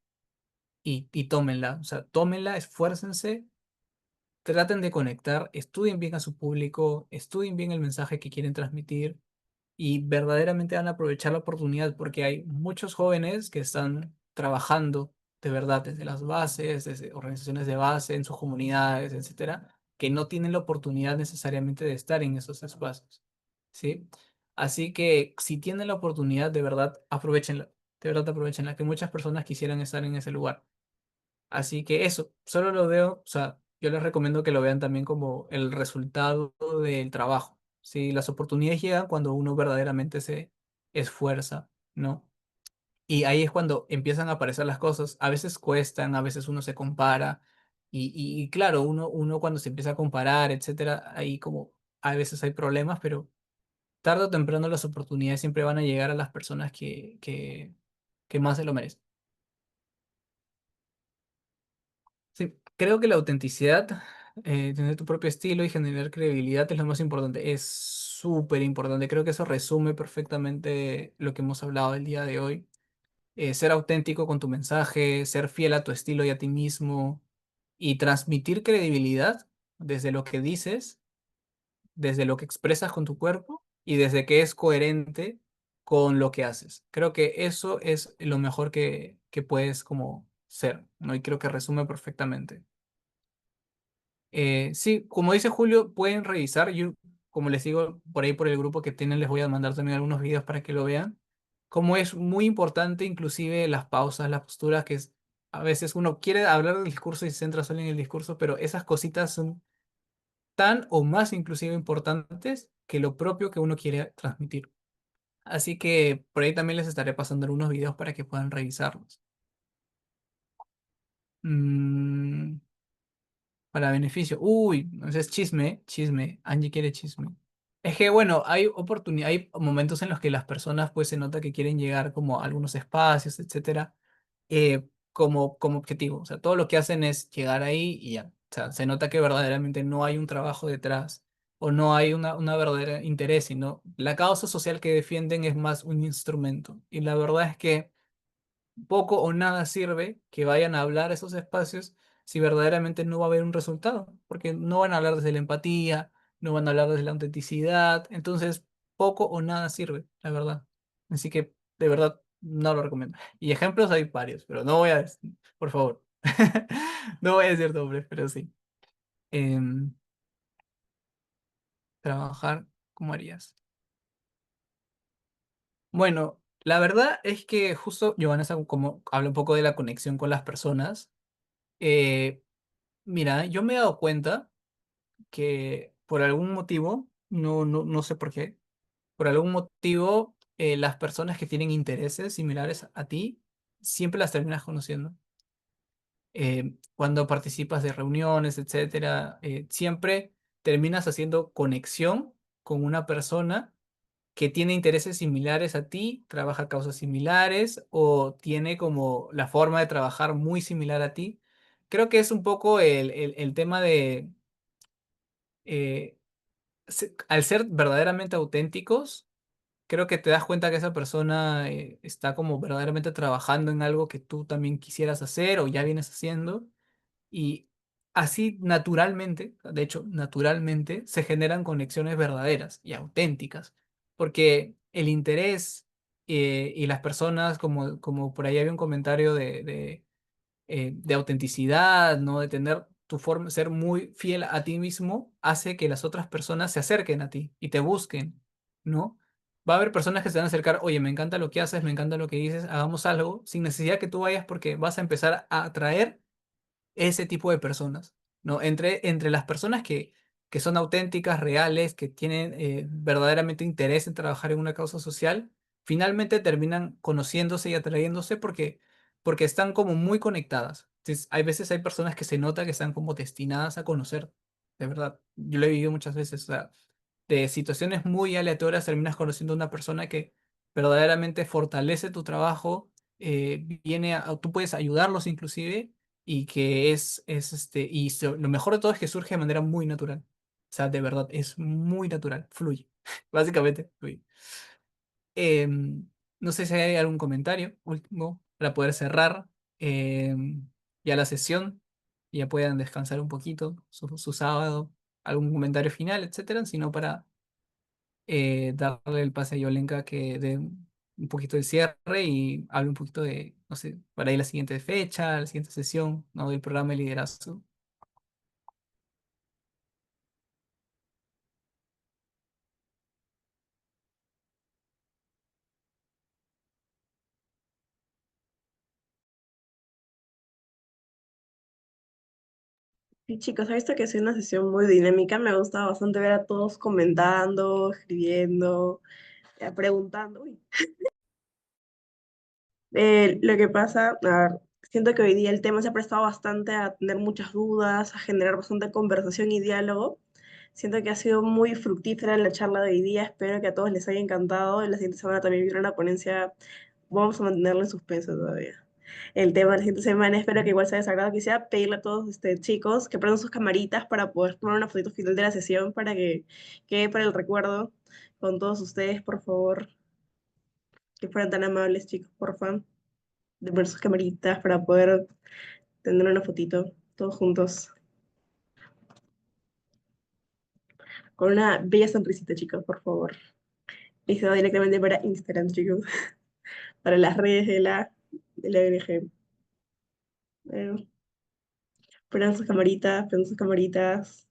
y tómenla. O sea, tómenla, esfuércense, traten de conectar, estudien bien a su público, estudien bien el mensaje que quieren transmitir y verdaderamente van a aprovechar la oportunidad porque hay muchos jóvenes que están trabajando de verdad desde las bases, desde organizaciones de base, en sus comunidades, etcétera, que no tienen la oportunidad necesariamente de estar en esos espacios, ¿sí? Así que si tienen la oportunidad, de verdad aprovechenla, que muchas personas quisieran estar en ese lugar. Así que eso, solo lo veo, o sea, yo les recomiendo que lo vean también como el resultado del trabajo. Sí, las oportunidades llegan cuando uno verdaderamente se esfuerza, ¿no? Y ahí es cuando empiezan a aparecer las cosas. A veces cuestan, a veces uno se compara. Y claro, uno cuando se empieza a comparar, etcétera, ahí como a veces hay problemas, pero tarde o temprano las oportunidades siempre van a llegar a las personas que más se lo merecen. Sí, creo que la autenticidad, tener tu propio estilo y generar credibilidad es lo más importante. Es súper importante. Creo que eso resume perfectamente lo que hemos hablado el día de hoy. Ser auténtico con tu mensaje, ser fiel a tu estilo y a ti mismo y transmitir credibilidad desde lo que dices, desde lo que expresas con tu cuerpo y desde que es coherente con lo que haces. Creo que eso es lo mejor que puedes como ser, ¿no? Y creo que resume perfectamente. Sí, como dice Julio, pueden revisar. Yo, como les digo, por ahí por el grupo que tienen, les voy a mandar también algunos videos para que lo vean. Como es muy importante, inclusive las pausas, las posturas, a veces uno quiere hablar del discurso y se centra solo en el discurso, pero esas cositas son tan o más inclusive importantes que lo propio que uno quiere transmitir. Así que por ahí también les estaré pasando algunos videos para que puedan revisarlos. Mm, para beneficio. Uy, entonces chisme, chisme. Angie quiere chisme. Es que bueno, hay momentos en los que las personas pues se nota que quieren llegar como a algunos espacios, etcétera, como objetivo. O sea, todo lo que hacen es llegar ahí y ya. O sea, se nota que verdaderamente no hay un trabajo detrás o no hay una verdadera interés, sino la causa social que defienden es más un instrumento. Y la verdad es que poco o nada sirve que vayan a hablar esos espacios si verdaderamente no va a haber un resultado, porque no van a hablar desde la empatía, no van a hablar desde la autenticidad, entonces poco o nada sirve, la verdad. Así que de verdad no lo recomiendo. Y ejemplos hay varios, pero no voy a, por favor, no voy a decir nombres, pero sí. Em, trabajar como harías. Bueno, la verdad es que justo Giovanna como habla un poco de la conexión con las personas. eh, Mira, yo me he dado cuenta que por algún motivo, no sé por qué, por algún motivo, las personas que tienen intereses similares a ti, siempre las terminas conociendo. Cuando participas de reuniones, etcétera, siempre terminas haciendo conexión con una persona que tiene intereses similares a ti, trabaja causas similares o tiene como la forma de trabajar muy similar a ti. Creo que es un poco el tema de eh, al ser verdaderamente auténticos, creo que te das cuenta que esa persona está como verdaderamente trabajando en algo que tú también quisieras hacer o ya vienes haciendo. Y así naturalmente, de hecho, naturalmente, se generan conexiones verdaderas y auténticas. Porque el interés y las personas, como por ahí había un comentario de autenticidad, ¿no? De tener tu forma, ser muy fiel a ti mismo, hace que las otras personas se acerquen a ti y te busquen, ¿no? Va a haber personas que se van a acercar, oye, me encanta lo que haces, me encanta lo que dices, hagamos algo, sin necesidad que tú vayas porque vas a empezar a atraer ese tipo de personas, ¿no? Entre las personas que son auténticas, reales, que tienen verdaderamente interés en trabajar en una causa social, finalmente terminan conociéndose y atrayéndose porque están como muy conectadas. Entonces, hay veces hay personas que se nota que están como destinadas a conocer, de verdad. Yo lo he vivido muchas veces, o sea, de situaciones muy aleatorias terminas conociendo a una persona que verdaderamente fortalece tu trabajo, tú puedes ayudarlos inclusive y que lo mejor de todo es que surge de manera muy natural. O sea, de verdad, es muy natural, fluye. Básicamente, fluye. No sé si hay algún comentario último para poder cerrar ya la sesión y ya puedan descansar un poquito su sábado, algún comentario final, etcétera, sino para darle el pase a Yolenka que dé un poquito de cierre y hable un poquito de, no sé, para ir la siguiente fecha, la siguiente sesión, ¿no? Del programa de liderazgo. Y chicos, he visto que ha sido una sesión muy dinámica. Me ha gustado bastante ver a todos comentando, escribiendo, preguntando. Uy. Lo que pasa, a ver, siento que hoy día el tema se ha prestado bastante a tener muchas dudas, a generar bastante conversación y diálogo. Siento que ha sido muy fructífera la charla de hoy día. Espero que a todos les haya encantado. En la siguiente semana también viene una ponencia. Vamos a mantenerlo en suspenso todavía. El tema de la siguiente semana, espero que igual sea desagrado. Quisiera pedirle a todos chicos que prendan sus camaritas para poder tomar una fotito final de la sesión para que quede para el recuerdo con todos ustedes, por favor. Que fueran tan amables, chicos, por favor, de poner sus camaritas para poder tener una fotito todos juntos. Con una bella sonrisita, chicos, por favor. Y se va directamente para Instagram, chicos. Para las redes de la ONG. Bueno, prenden sus camaritas.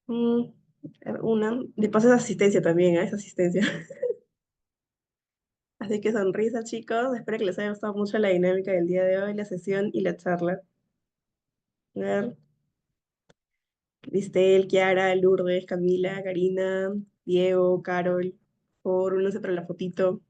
Mm, una. De paso es asistencia también, ¿eh? Es asistencia. Así que sonrisa, chicos. Espero que les haya gustado mucho la dinámica del día de hoy, la sesión y la charla. A ver, Cristel, Kiara, Lourdes, Camila, Karina, Diego, Carol, por únanse para la fotito.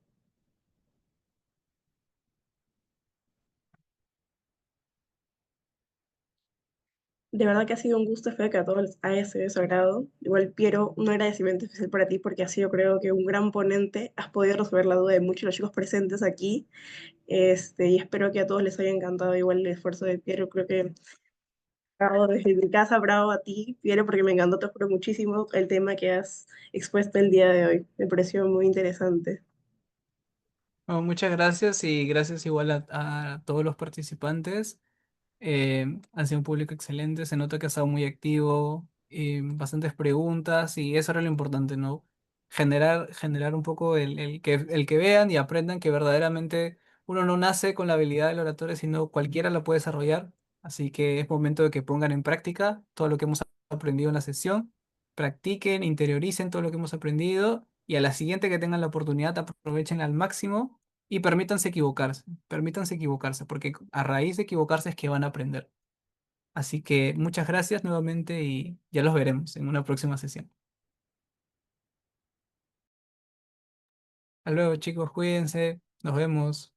De verdad que ha sido un gusto, espero que a todos les haya sido de su agrado. Igual, Piero, un agradecimiento especial para ti porque has sido, creo que, un gran ponente. Has podido resolver la duda de muchos de los chicos presentes aquí. Y espero que a todos les haya encantado igual el esfuerzo de Piero. Creo que bravo desde mi casa, bravo a ti, Piero, porque me encantó, te juro muchísimo el tema que has expuesto el día de hoy. Me pareció muy interesante. Bueno, muchas gracias y gracias igual a todos los participantes. Han sido un público excelente, se nota que ha estado muy activo, bastantes preguntas y eso era lo importante, ¿no? Generar un poco el que vean y aprendan que verdaderamente uno no nace con la habilidad del oratorio, sino cualquiera la puede desarrollar. Así que es momento de que pongan en práctica todo lo que hemos aprendido en la sesión, practiquen, interioricen todo lo que hemos aprendido y a la siguiente que tengan la oportunidad aprovechen al máximo y permítanse equivocarse, porque a raíz de equivocarse es que van a aprender. Así que muchas gracias nuevamente y ya los veremos en una próxima sesión. Hasta luego, chicos, cuídense, nos vemos.